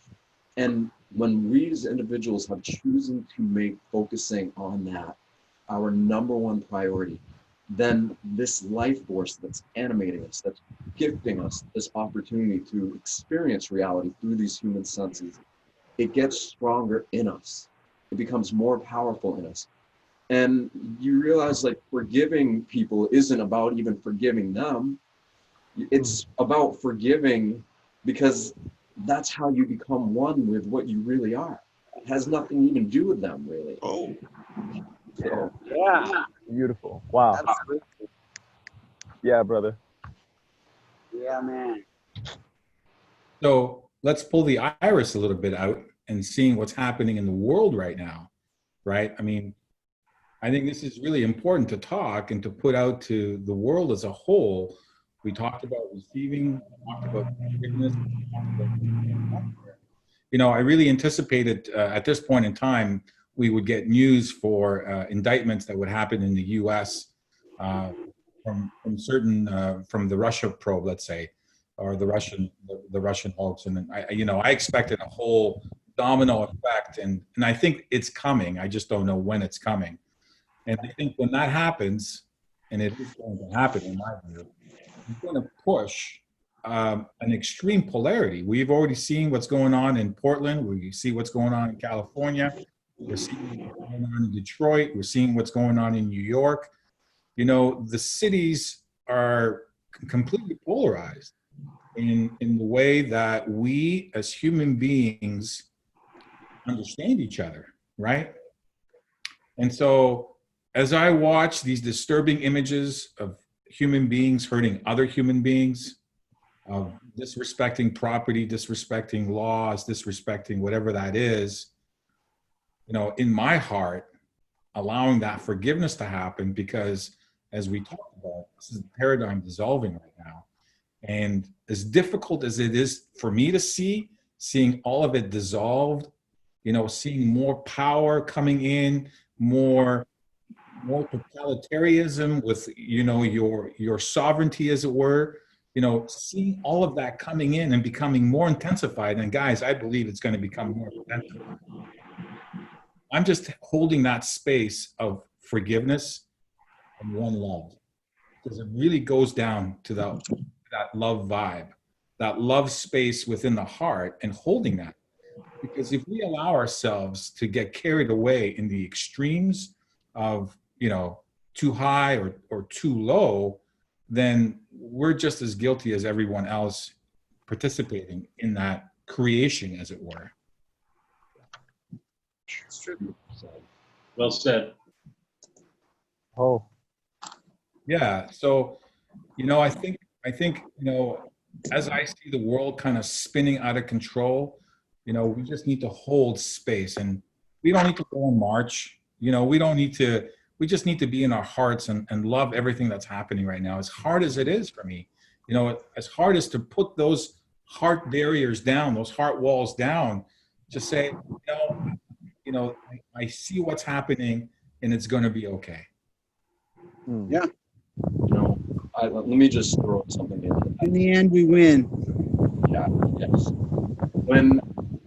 And when we as individuals have chosen to make focusing on that our number one priority, then this life force that's animating us, that's gifting us this opportunity to experience reality through these human senses, it gets stronger in us. It becomes more powerful in us. And you realize, like, forgiving people isn't about even forgiving them. It's about forgiving because that's how you become one with what you really are. It has nothing even to do with them, really. Oh, So, yeah. Beautiful. Wow. Absolutely. Yeah, brother. Yeah, man. So let's pull the iris a little bit out and seeing what's happening in the world right now, right? I mean, I think this is really important to talk and to put out to the world as a whole. We talked about receiving, we talked about forgiveness, we talked about, you know, I really anticipated at this point in time, we would get news for indictments that would happen in the U.S. From certain from the Russia probe, let's say, or the Russian hoax, and I expected a whole domino effect, and I think it's coming. I just don't know when it's coming, and I think when that happens, and it is going to happen in my view, it's going to push an extreme polarity. We've already seen what's going on in Portland. We see what's going on in California. We're seeing what's going on in Detroit. We're seeing what's going on in New York. You know, the cities are completely polarized in the way that we as human beings understand each other, right? And so as I watch these disturbing images of human beings hurting other human beings, of disrespecting property, disrespecting laws, disrespecting whatever that is, you know, in my heart, allowing that forgiveness to happen, because as we talked about, this is a paradigm dissolving right now. And as difficult as it is for me to seeing all of it dissolved, you know, seeing more power coming in, more totalitarianism with, you know, your sovereignty, as it were, you know, seeing all of that coming in and becoming more intensified. And guys, I believe it's going to become more intensified. I'm just holding that space of forgiveness and one love, because it really goes down to that love vibe, that love space within the heart, and holding that. Because if we allow ourselves to get carried away in the extremes of, you know, too high or too low, then we're just as guilty as everyone else participating in that creation, as it were. It's true. Well said. Oh, Yeah. So, you know, I think, you know, as I see the world kind of spinning out of control, you know, we just need to hold space, and we don't need to go and march. You know, we just need to be in our hearts and love everything that's happening right now. As hard as it is for me, you know, as hard as to put those heart barriers down, those heart walls down, to say, I see what's happening and it's going to be okay. Yeah. you know, let me just throw something in. In the end, we win. Yeah, yes. When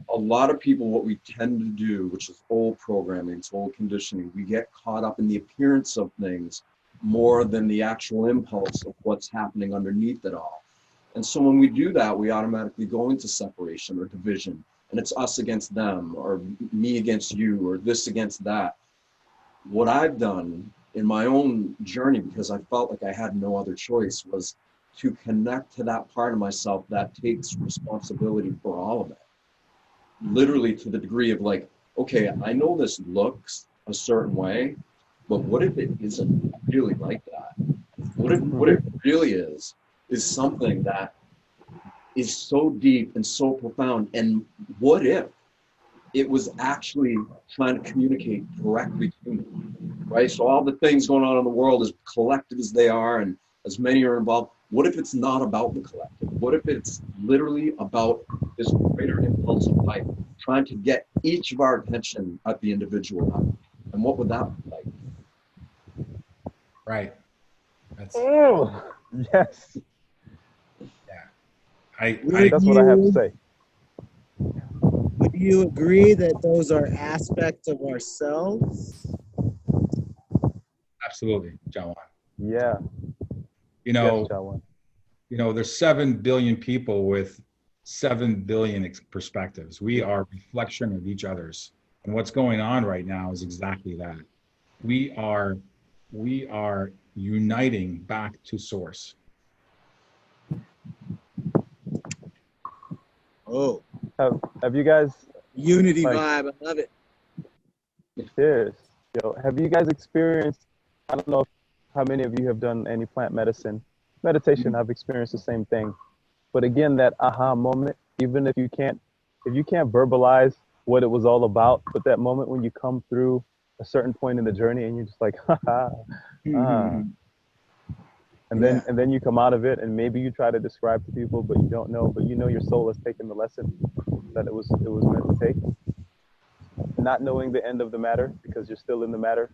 a lot of people, what we tend to do, which is old programming, it's old conditioning, we get caught up in the appearance of things more than the actual impulse of what's happening underneath it all. And so when we do that, we automatically go into separation or division. and it's us against them, or me against you, or this against that. What I've done in my own journey, because I felt like I had no other choice, was to connect to that part of myself that takes responsibility for all of it. Literally to the degree of like, okay, I know this looks a certain way, but what if it isn't really like that? What it really is something that is so deep and so profound. And what if it was actually trying to communicate directly to me, right? So all the things going on in the world, as collective as they are and as many are involved, what if it's not about the collective? What if it's literally about this greater impulse of life, trying to get each of our attention at the individual level? And what would that look like? Right. That's, Oh, yes. That's what I have to say. Would you agree that those are aspects of ourselves? absolutely, Jah One. Yeah. You know, Yes, Jah One. there's 7 billion people with 7 billion perspectives. We are a reflection of each other's. And what's going on right now is exactly that. We are uniting back to source. Oh, Have you guys, unity like, vibe. I love it. cheers. Yo, have you guys experienced, I don't know how many of you have done any plant medicine. Meditation, I've experienced the same thing. But again, that aha moment, even if you can't verbalize what it was all about, but that moment when you come through a certain point in the journey and you're just like, haha, ah. And then you come out of it and maybe you try to describe to people, but you don't know, but you know your soul has taken the lesson that it was meant to take. Not knowing the end of the matter because you're still in the matter,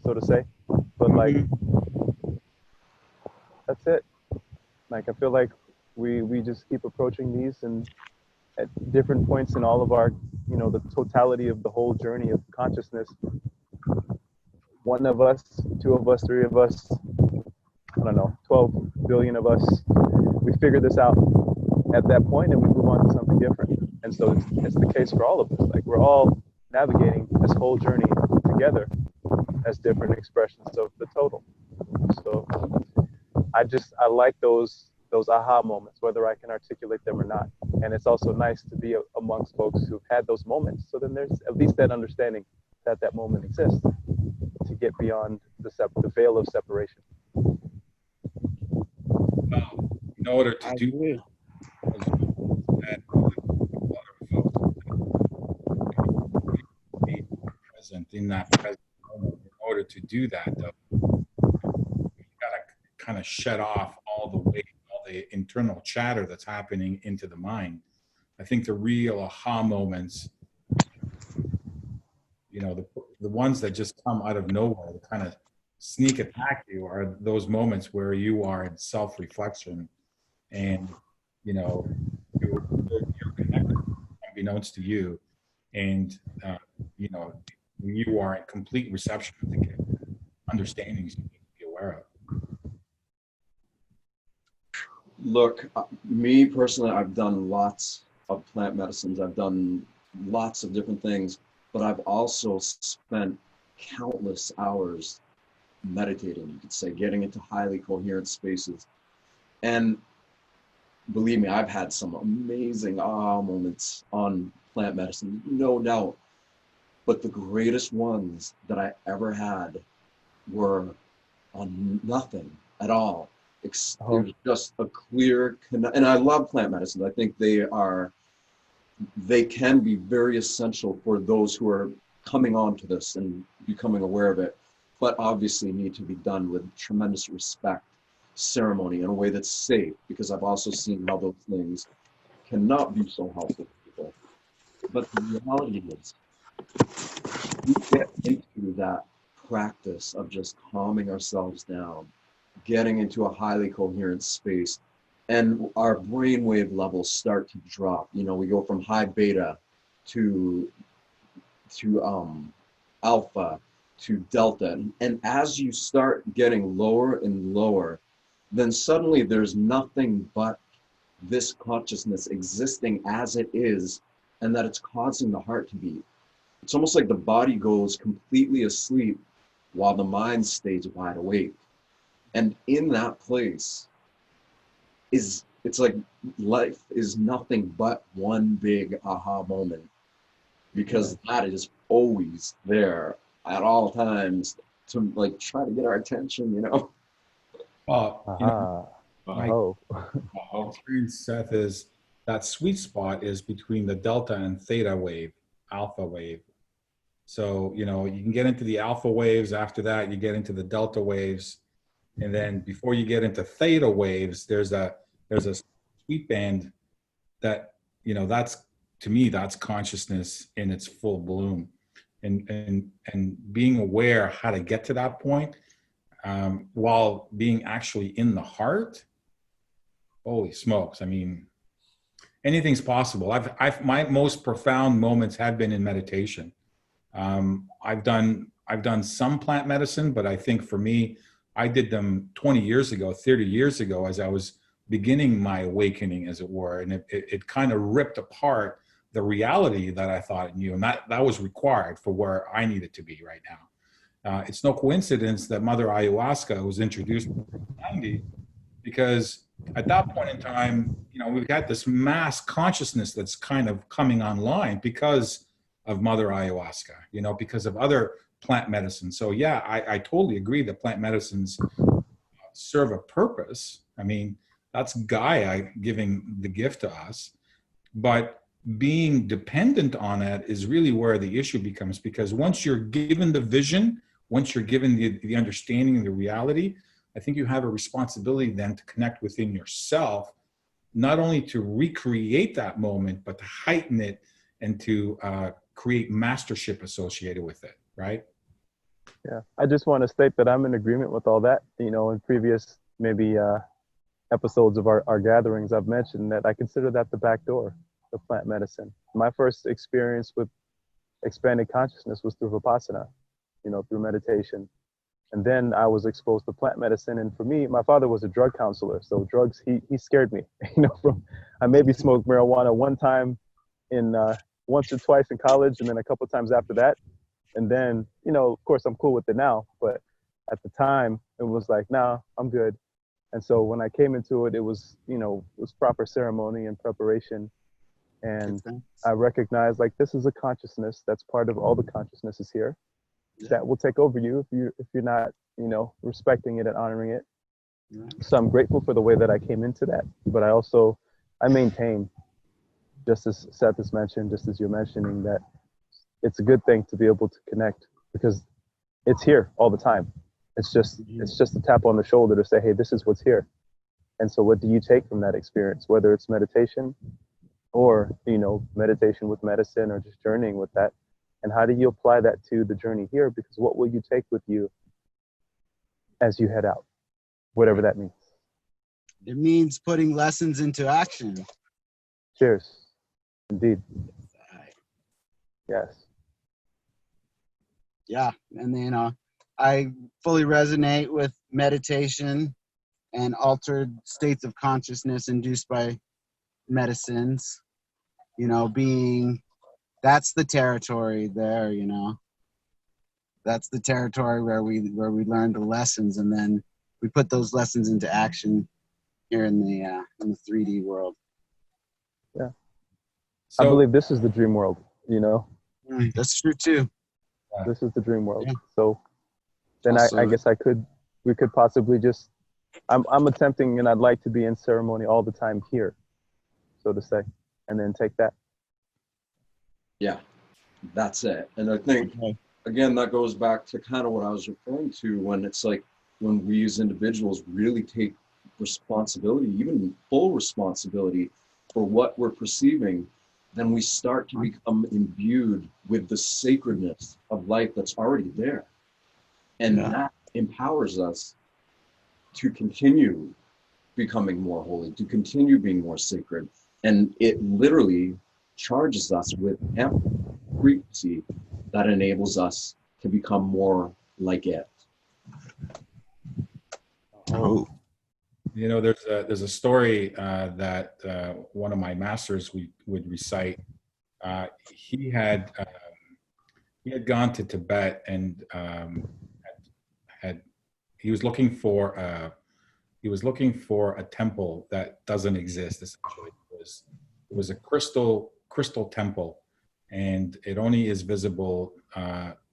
so to say. But like, that's it. Like, I feel like we just keep approaching these, and at different points in all of our, the totality of the whole journey of consciousness, one of us, two of us, three of us, I don't know, 12 billion of us, we figure this out at that point and we move on to something different. And so it's the case for all of us. Like, we're all navigating this whole journey together as different expressions of the total. So I like those aha moments, whether I can articulate them or not. And it's also nice to be amongst folks who've had those moments. So then there's at least that understanding that that moment exists to get beyond the veil of separation. In order to I do agree. that, be present in that present moment. In order to do that, though, you gotta kind of shut off all the weight, all the internal chatter that's happening into the mind. I think the real aha moments, the ones that just come out of nowhere, that kind of sneak attack you, are those moments where you are in self-reflection and you're connected unbeknownst to you, and you are in complete reception of the understandings you need to be aware of. Look, me personally, I've done lots of plant medicines. I've done lots of different things, but I've also spent countless hours meditating, you could say, getting into highly coherent spaces. And believe me, I've had some amazing aha moments on plant medicine, no doubt. But the greatest ones that I ever had were on nothing at all. There's just a clear and I love plant medicine. I think they can be very essential for those who are coming onto this and becoming aware of it, but obviously need to be done with tremendous respect, ceremony, in a way that's safe, because I've also seen how those things cannot be so helpful to people. But the reality is, we get into that practice of just calming ourselves down, getting into a highly coherent space, and our brainwave levels start to drop. We go from high beta to alpha to delta. And as you start getting lower and lower, then suddenly there's nothing but this consciousness existing as it is, and that it's causing the heart to beat. It's almost like the body goes completely asleep while the mind stays wide awake. And in that place it's like life is nothing but one big aha moment, because that is always there at all times to like try to get our attention, you know? Well, you know, my Oh, experience, Seth, is that sweet spot is between the delta and theta wave, alpha wave. So, you know, you can get into the alpha waves. After that, you get into the delta waves. And then before you get into theta waves, there's a sweet band that, you know, that's, to me, that's consciousness in its full bloom. And being aware how to get to that point, while being actually in the heart, holy smokes. I mean, anything's possible. My most profound moments have been in meditation. I've done some plant medicine, but I think for me, I did them 20 years ago, 30 years ago, as I was beginning my awakening, as it were. And it kind of ripped apart the reality that I thought I knew. And that was required for where I needed to be right now. It's no coincidence that Mother Ayahuasca was introduced in 1990, because at that point in time, you know, we've got this mass consciousness that's kind of coming online because of Mother Ayahuasca, you know, because of other plant medicines. So yeah, I totally agree that plant medicines serve a purpose. I mean, that's Gaia giving the gift to us, but being dependent on it is really where the issue becomes, because once you're given the vision, once you're given the understanding of the reality, I think you have a responsibility then to connect within yourself, not only to recreate that moment, but to heighten it and to create mastership associated with it, right? yeah. I just want to state that I'm in agreement with all that. You know, in previous maybe episodes of our gatherings, I've mentioned that I consider that the back door of plant medicine. My first experience with expanded consciousness was through Vipassana, you know, through meditation. And then I was exposed to plant medicine. And for me, my father was a drug counselor. So drugs, he scared me, you know, I maybe smoked marijuana one time once or twice in college, and then a couple of times after that. And then, you know, of course I'm cool with it now, but at the time it was like, nah, I'm good. And so when I came into it, it was, you know, it was proper ceremony and preparation. And I recognized, like, this is a consciousness that's part of all the consciousnesses here that will take over you if you're not, you know, respecting it and honoring it. So I'm grateful for the way that I came into that. But I maintain, just as Seth has mentioned, just as you're mentioning, that it's a good thing to be able to connect, because it's here all the time. It's just a tap on the shoulder to say, hey, this is what's here. And so what do you take from that experience, whether it's meditation or, you know, meditation with medicine or just journeying with that? And how do you apply that to the journey here? Because what will you take with you as you head out, whatever that means? It means putting lessons into action. Cheers. Indeed. Yes. Yeah, and you know, I fully resonate with meditation and altered states of consciousness induced by medicines. You know, that's the territory there. You know, that's the territory where we learn the lessons, and then we put those lessons into action here in the 3D world. Yeah. So, I believe this is the dream world, you know. That's true too. This is the dream world. Yeah. So then I guess we could possibly just, I'm attempting, and I'd like to be in ceremony all the time here, so to say, and then take that. Yeah, that's it. And I think, again, that goes back to kind of what I was referring to, when it's like, when we as individuals really take responsibility, even full responsibility for what we're perceiving, then we start to become imbued with the sacredness of life that's already there. And that empowers us to continue becoming more holy, to continue being more sacred. And it literally charges us with frequency that enables us to become more like it. Oh. You know, there's a story that one of my masters would recite. He had gone to Tibet and had he was looking for a temple that doesn't exist. Essentially, it was a crystal temple, and it only is visible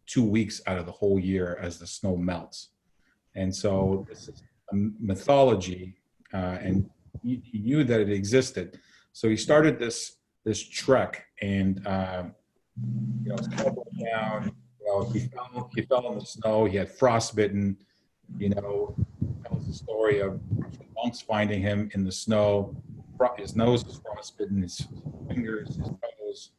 2 weeks out of the whole year as the snow melts. And so this is a mythology, and he knew that it existed. So he started this trek, and snowboard down. Well, he fell in the snow. He had frostbitten. Tells the story of monks finding him in the snow. His nose was frostbitten, his fingers, his toes.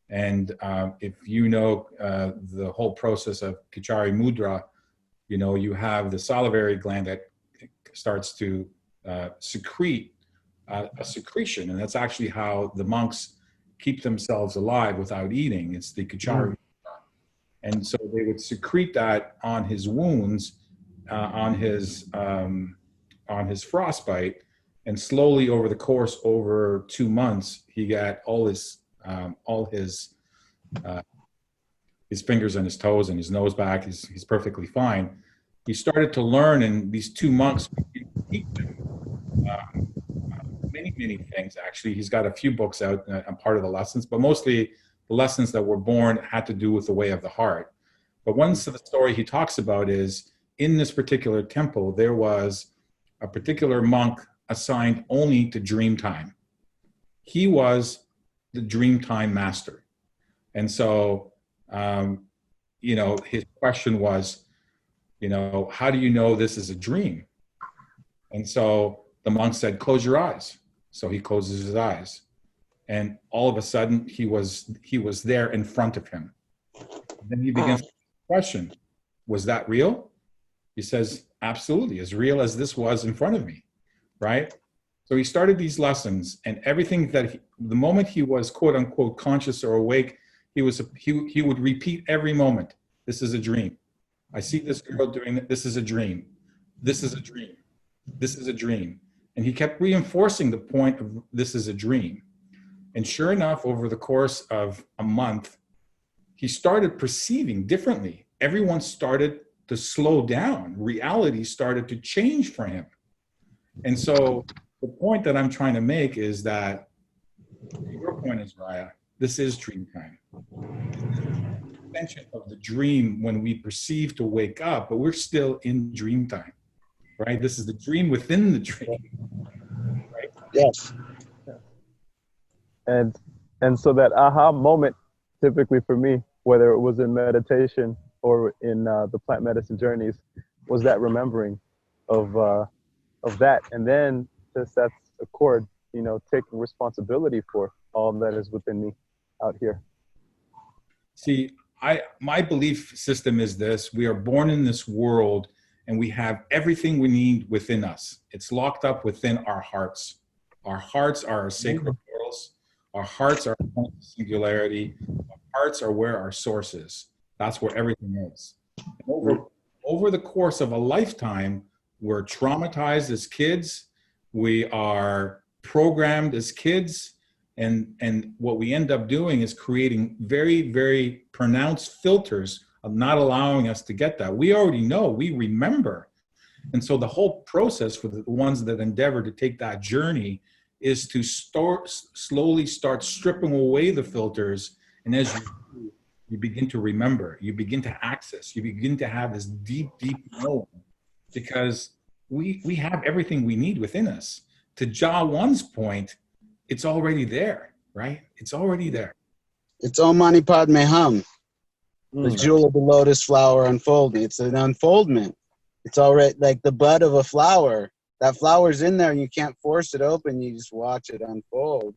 And if you know the whole process of Kichari Mudra, you have the salivary gland that starts to secrete a secretion. And that's actually how the monks keep themselves alive without eating. It's the Kichari Mudra. And so they would secrete that on his wounds, on his frostbite, and slowly over the course over 2 months, he got all his fingers and his toes and his nose back. He's perfectly fine. He started to learn, and these 2 monks teach him many things. Actually, he's got a few books out on part of the lessons, but mostly the lessons that were born had to do with the way of the heart. But one of the story he talks about is in this particular temple, there was a particular monk assigned only to dream time. He was the dream time master. And so, his question was, how do you know this is a dream? And so the monk said, close your eyes. So he closes his eyes. And all of a sudden, he was there in front of him. Then he begins to question, was that real? He says, absolutely, as real as this was in front of me, right? So he started these lessons, and everything the moment he was quote unquote conscious or awake, he would repeat every moment, this is a dream. I see this girl doing it, this is a dream. This is a dream. This is a dream. And he kept reinforcing the point of this is a dream. And sure enough, over the course of a month, he started perceiving differently. Everyone started to slow down. Reality started to change for him. And so the point that I'm trying to make is that, your point is, Raya, this is dream time. Extension of the dream when we perceive to wake up, but we're still in dream time, right? This is the dream within the dream, right? Yes. And so that aha moment, typically for me, whether it was in meditation or in the plant medicine journeys, was that remembering of that, and then since that's a chord, taking responsibility for all that is within me out here. See, my belief system is this: we are born in this world, and we have everything we need within us. It's locked up within our hearts. Our hearts are our sacred portals. Our hearts are our singularity. Our hearts are where our source is. That's where everything is. Over the course of a lifetime, we're traumatized as kids. We are programmed as kids. And what we end up doing is creating very, very pronounced filters of not allowing us to get that. We already know, we remember. And so the whole process for the ones that endeavor to take that journey is to slowly start stripping away the filters. And as you begin to remember, you begin to access, you begin to have this deep, deep knowing, because we have everything we need within us. To Jah One's point, it's already there, right? It's already there. It's Om Mani Padme Hum, the jewel of the lotus flower unfolding. It's an unfoldment. It's already like the bud of a flower. That flower's in there and you can't force it open. You just watch it unfold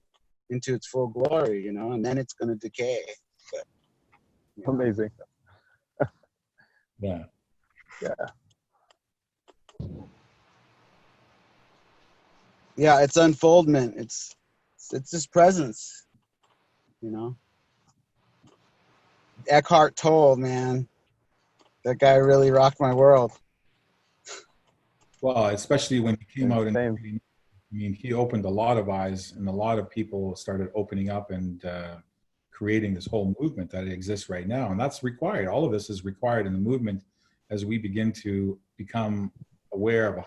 into its full glory, and then it's going to decay. But, Amazing. Yeah. Yeah, it's unfoldment. It's just presence, Eckhart Tolle, man, that guy really rocked my world. Well, especially when he came out and Same. I mean, he opened a lot of eyes, and a lot of people started opening up and creating this whole movement that exists right now. And that's required. All of this is required in the movement as we begin to become aware of a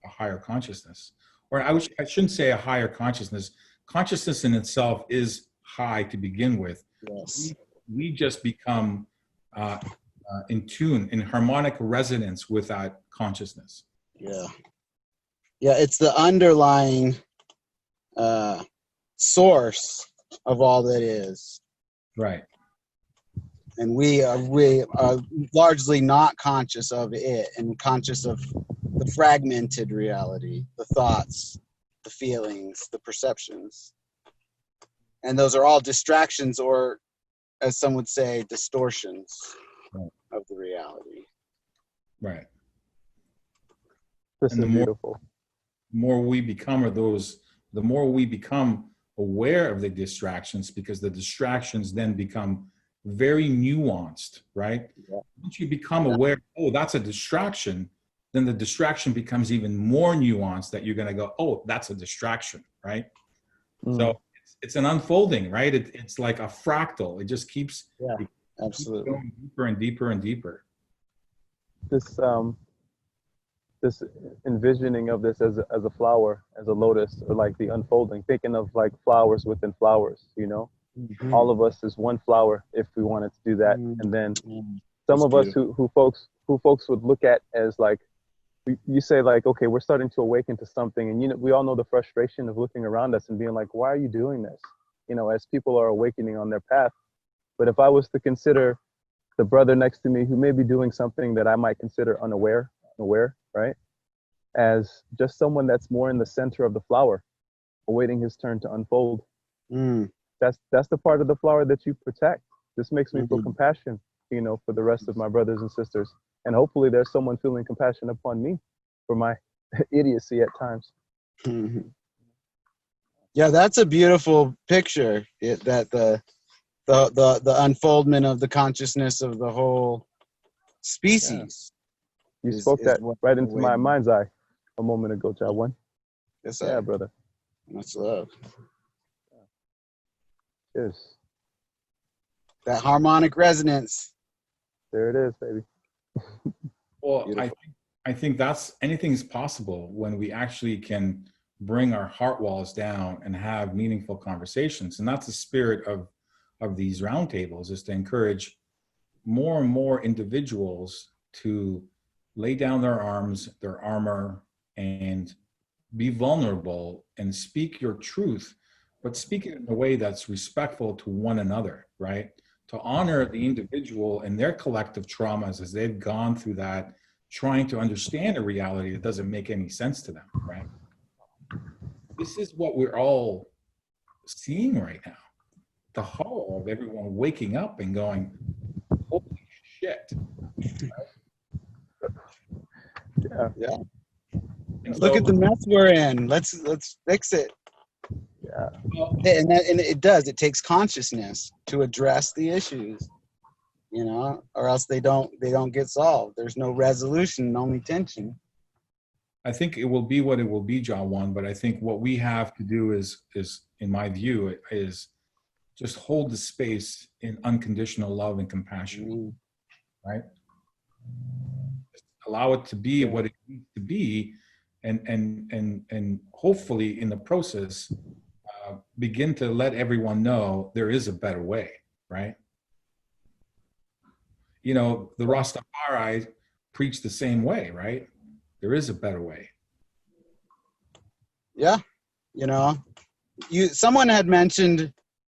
higher consciousness. Or I shouldn't say a higher consciousness. Consciousness in itself is high to begin with. Yes. We just become in tune, in harmonic resonance with that consciousness. Yeah. Yeah, it's the underlying source of all that is. Right. And we are largely not conscious of it and conscious of the fragmented reality, the thoughts, the feelings, the perceptions. And those are all distractions, or as some would say, distortions of the reality. Right. This And is beautiful. The more we become of those, the more we become aware of the distractions, because the distractions then become very nuanced, right? Yeah. Once you become aware, oh, that's a distraction, then the distraction becomes even more nuanced, that you're going to go, oh, that's a distraction, right? So it's an unfolding, right? It's like a fractal. It just keeps, Absolutely, going deeper and deeper and deeper. This envisioning of this as a flower, as a lotus, or like the unfolding, thinking of like flowers within flowers, you know. Mm-hmm. All of us is one flower if we wanted to do that. And then some That's of us who folks would look at as like, you say like, okay, we're starting to awaken to something, and you know, we all know the frustration of looking around us and being like, why are you doing this? You know, as people are awakening on their path. But if I was to consider the brother next to me who may be doing something that I might consider unaware, right? As just someone that's more in the center of the flower, awaiting his turn to unfold. That's the part of the flower that you protect. This makes me feel compassion, you know, for the rest of my brothers and sisters. And hopefully there's someone feeling compassion upon me for my idiocy at times. Yeah, that's a beautiful picture. That the unfoldment of the consciousness of the whole species. You spoke that right into my mind's eye a moment ago, Jah One. Yes, yeah, brother. Much love. Cheers. That harmonic resonance. There it is, baby. Well, I think that's, anything's possible when we actually can bring our heart walls down and have meaningful conversations. And that's the spirit of these roundtables, is to encourage more and more individuals to lay down their arms, their armor, and be vulnerable and speak your truth, but speak it in a way that's respectful to one another, right? To honor the individual and their collective traumas as they've gone through that, trying to understand a reality that doesn't make any sense to them, right? This is what we're all seeing right now. The horror of everyone waking up and going, holy shit. Yeah. And Look so, at the mess we're in. Let's fix it. Yeah. And it does. It takes consciousness to address the issues, you know, or else they don't get solved. There's no resolution, only tension. I think it will be what it will be, Jah One, but I think what we have to do is in my view, is just hold the space in unconditional love and compassion, right? Just allow it to be what it needs to be, and hopefully in the process, begin to let everyone know there is a better way, right? You know, the Rastafari preach the same way, right? There is a better way. Yeah, you know, someone had mentioned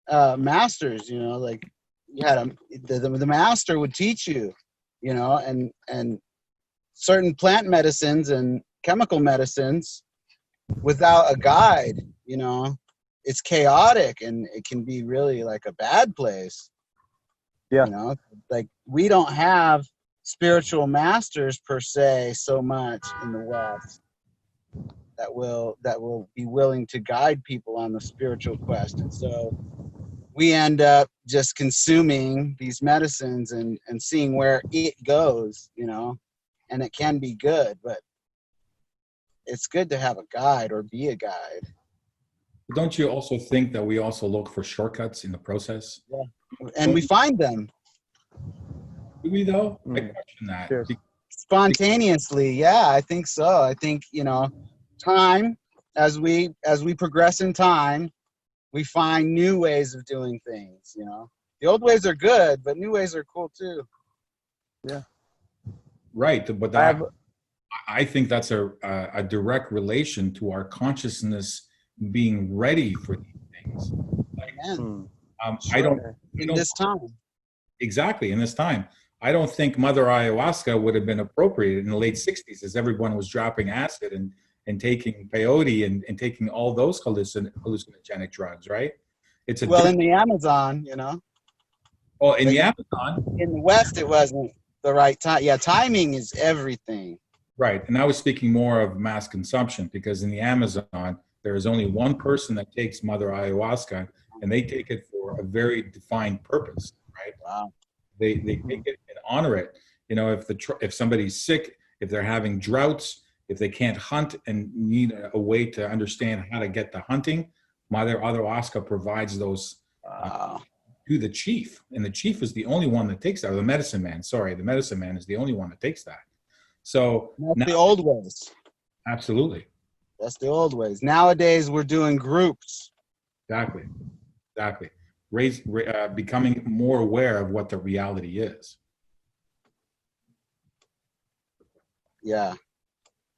masters. You know, like you had the master would teach you, you know, and certain plant medicines and chemical medicines without a guide, you know, it's chaotic and it can be really like a bad place. Yeah. You know, like we don't have spiritual masters per se so much in the West that will be willing to guide people on the spiritual quest. And so we end up just consuming these medicines and seeing where it goes, you know, and it can be good, but it's good to have a guide or be a guide. But don't you also think that we also look for shortcuts in the process? And we find them Do we though? I Mm. question that. Cheers. spontaneously. Yeah, I think so. I think, time, as we progress in time, we find new ways of doing things. The old ways are good, but new ways are cool too. Right, but I think that's a direct relation to our consciousness being ready for these things. Amen. I don't In this time. exactly in this time. I don't think Mother Ayahuasca would have been appropriate in the late 60s as everyone was dropping acid and taking peyote and taking all those hallucinogenic drugs, right? It's a Well, in the Amazon, well, in the Amazon, in the West, it wasn't the right time. Yeah, timing is everything. right. And I was speaking more of mass consumption because in the Amazon, there is only one person that takes Mother Ayahuasca and they take it for a very defined purpose, right? Wow. They take it and honor it. If somebody's sick, if they're having droughts, if they can't hunt and need a way to understand how to get the hunting, Mother Ayahuasca provides those to the chief. And the chief is the only one that takes that, or the medicine man. Sorry, the medicine man is the only one that takes that. So That's the old ways. Absolutely. That's the old ways. Nowadays, we're doing groups. Exactly. Becoming more aware of what the reality is. Yeah.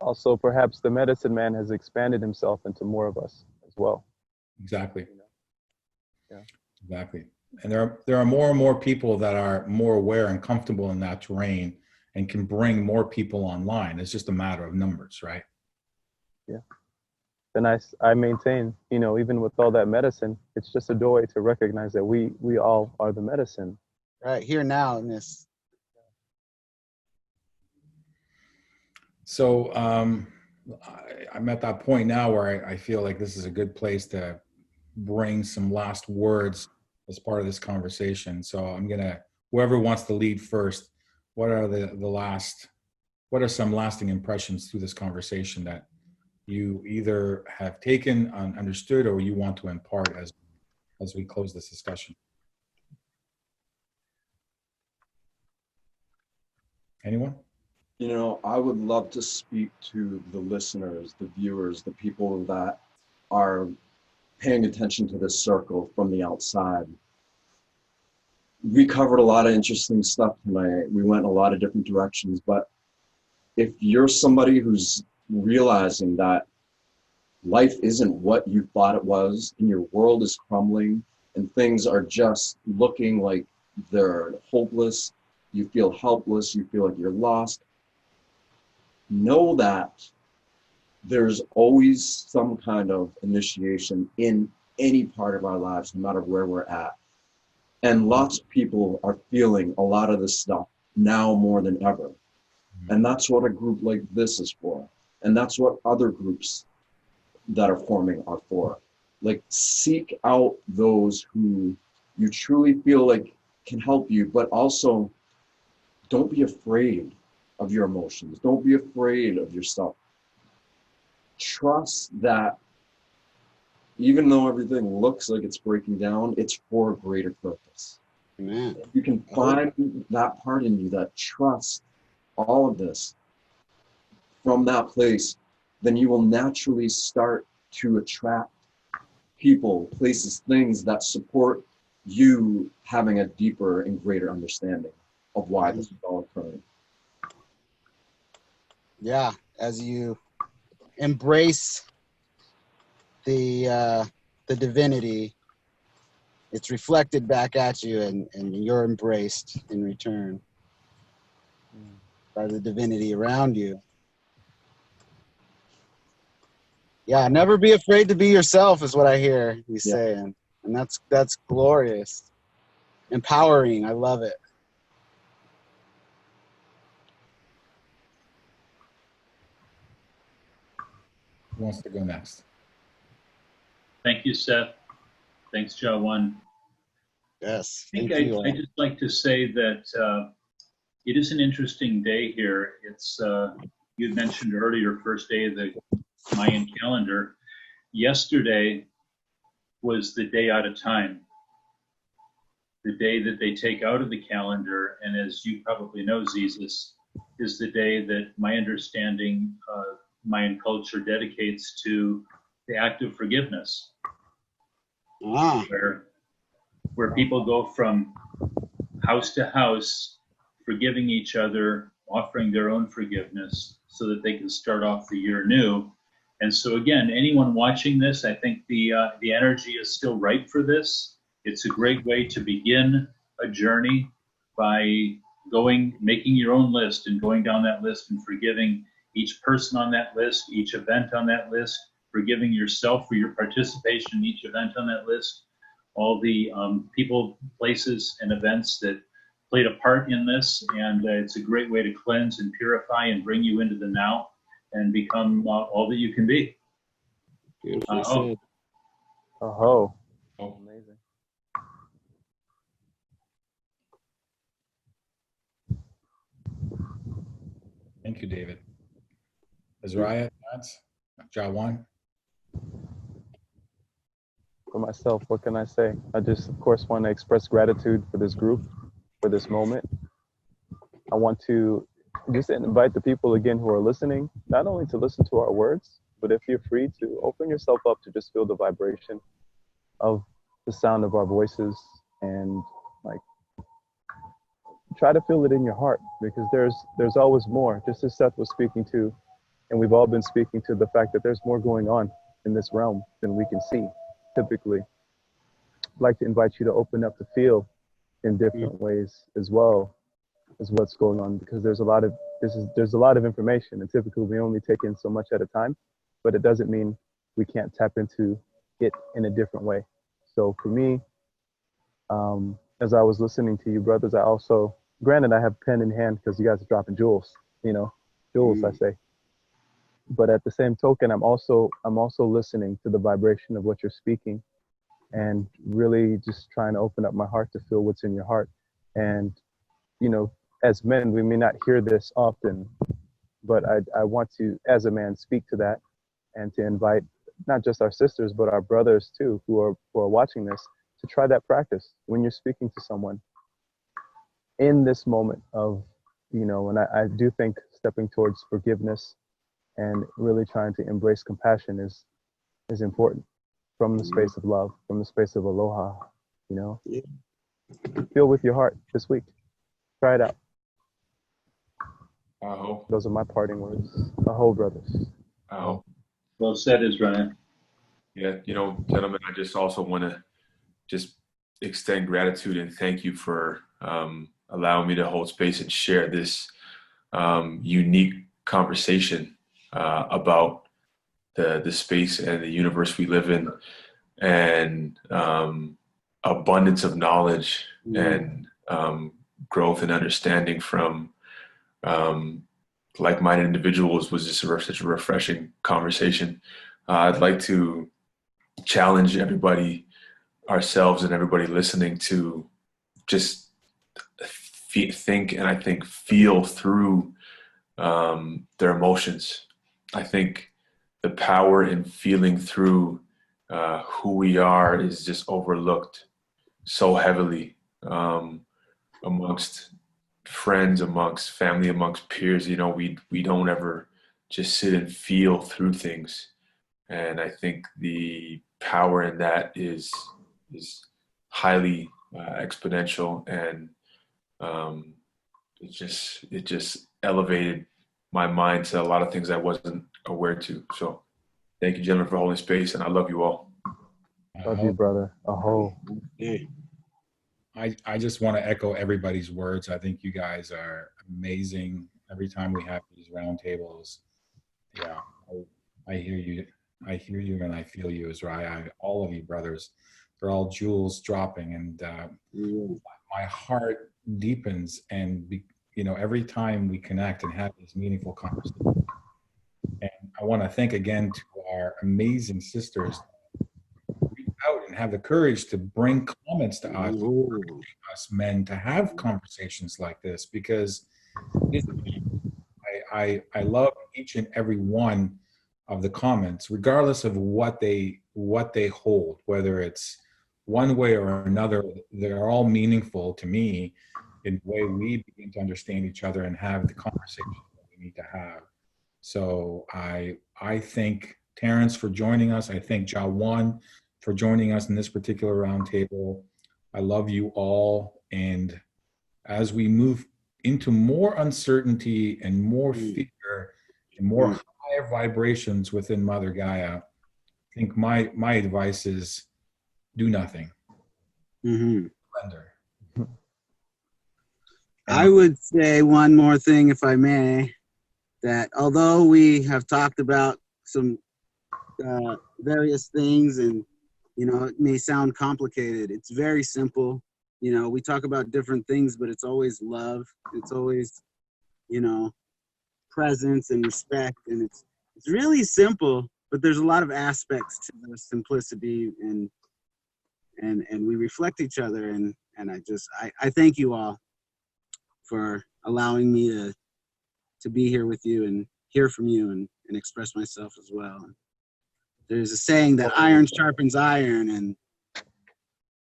Also, perhaps the medicine man has expanded himself into more of us as well. Exactly. Yeah. Exactly. And there are more and more people that are more aware and comfortable in that terrain and can bring more people online. It's just a matter of numbers, right? Yeah. And I maintain, even with all that medicine, it's just a doorway to recognize that we all are the medicine. Right here now in this. So I'm at that point now where I feel like this is a good place to bring some last words as part of this conversation. So whoever wants to lead first, what are what are some lasting impressions through this conversation that you either have taken, understood, or you want to impart as we close this discussion? Anyone? I would love to speak to the listeners, the viewers, the people that are paying attention to this circle from the outside. We covered a lot of interesting stuff tonight. We went in a lot of different directions, but if you're somebody who's realizing that life isn't what you thought it was and your world is crumbling and things are just looking like they're hopeless, you feel helpless, you feel like you're lost, know that there's always some kind of initiation in any part of our lives, no matter where we're at. And lots of people are feeling a lot of this stuff now more than ever. And that's what a group like this is for. And that's what other groups that are forming are for. Like, seek out those who you truly feel like can help you, but also don't be afraid of your emotions. Don't be afraid of yourself. Trust that even though everything looks like it's breaking down, it's for a greater purpose. Amen. If you can find that part in you that trusts all of this from that place, then you will naturally start to attract people, places, things that support you having a deeper and greater understanding of why this is all occurring. Yeah, as you embrace the divinity, it's reflected back at you, and you're embraced in return by the divinity around you. Yeah, never be afraid to be yourself is what I hear you saying, and that's glorious, empowering. I love it. Who wants to go next? Thank you, Seth. Thanks, Jah One. Yes. I think thank you. I'd just like to say that it is an interesting day here. It's you had mentioned earlier, first day of the Mayan calendar. Yesterday was the day out of time, the day that they take out of the calendar. And as you probably know, Jesus, is the day that my understanding Mayan culture dedicates to the act of forgiveness, where people go from house to house, forgiving each other, offering their own forgiveness so that they can start off the year new. And so again, anyone watching this, I think the energy is still right for this. It's a great way to begin a journey by making your own list and going down that list and forgiving each person on that list, each event on that list, forgiving yourself for your participation in each event on that list, all the people, places, and events that played a part in this. And it's a great way to cleanse and purify and bring you into the now and become all that you can be. Beautifully said. Oh, Oh. amazing. Thank you, David. Azariah, Jah One. For myself, what can I say? I just, of course, want to express gratitude for this group, for this moment. I want to just invite the people again who are listening, not only to listen to our words, but if you're free to open yourself up to just feel the vibration of the sound of our voices and like try to feel it in your heart, because there's always more. Just as Seth was speaking to, and we've all been speaking to, the fact that there's more going on in this realm than we can see typically. I'd like to invite you to open up to feel in different ways as well as what's going on, because there's a lot of information, and typically we only take in so much at a time, but it doesn't mean we can't tap into it in a different way. So for me, as I was listening to you brothers, I also, granted I have pen in hand because you guys are dropping jewels, jewels I say, but at the same token, I'm also listening to the vibration of what you're speaking and really just trying to open up my heart to feel what's in your heart. And as men, we may not hear this often, but I want to, as a man, speak to that and to invite not just our sisters, but our brothers too, who are watching this, to try that practice when you're speaking to someone in this moment of, and I do think stepping towards forgiveness and really trying to embrace compassion is important from the space of love, from the space of aloha, Yeah. Feel with your heart this week. Try it out. Aho. Those are my parting words. Aho, brothers. Aho. Well said, Israel. Yeah, gentlemen, I just also want to just extend gratitude and thank you for allowing me to hold space and share this unique conversation about the space and the universe we live in, and abundance of knowledge and growth and understanding from like-minded individuals was just such a refreshing conversation. I'd like to challenge everybody, ourselves and everybody listening, to just think and I think feel through their emotions. I think the power in feeling through who we are is just overlooked so heavily amongst friends, amongst family, amongst peers. We don't ever just sit and feel through things, and I think the power in that is highly exponential, and it just elevated my mind to a lot of things I wasn't aware to. So thank you, gentlemen, for holding space, and I love you all. Love you, brother. Aho. Yeah. I just want to echo everybody's words. I think you guys are amazing. Every time we have these roundtables, yeah, I hear you. I hear you and I feel you, Azariah. All of you brothers, they're all jewels dropping, and my heart deepens. And every time we connect and have these meaningful conversations. And I want to thank again to our amazing sisters who reach out and have the courage to bring comments to us men to have conversations like this, because I love each and every one of the comments, regardless of what they hold, whether it's one way or another. They're all meaningful to me in the way we begin to understand each other and have the conversation that we need to have. So I thank Terrance for joining us. I thank Jah One for joining us in this particular roundtable. I love you all. And as we move into more uncertainty and more fear and more higher vibrations within Mother Gaia, I think my advice is do nothing. Surrender. I would say one more thing, if I may, that although we have talked about some various things, and it may sound complicated, it's very simple. We talk about different things, but it's always love. It's always, presence and respect, and it's really simple. But there's a lot of aspects to the simplicity, and we reflect each other. And I thank you all for allowing me to be here with you and hear from you and express myself as well. There's a saying that iron sharpens iron, and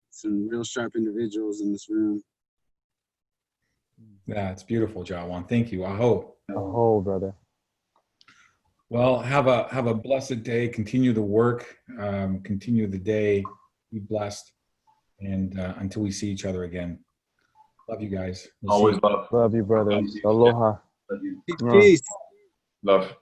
some real sharp individuals in this room. Yeah, it's beautiful, Jah One. Thank you. Aho, brother. Well, have a blessed day. Continue the work. Continue the day. Be blessed. And until we see each other again. Love you guys. Always love. Love you, brother. Aloha. Love you. Peace. Love.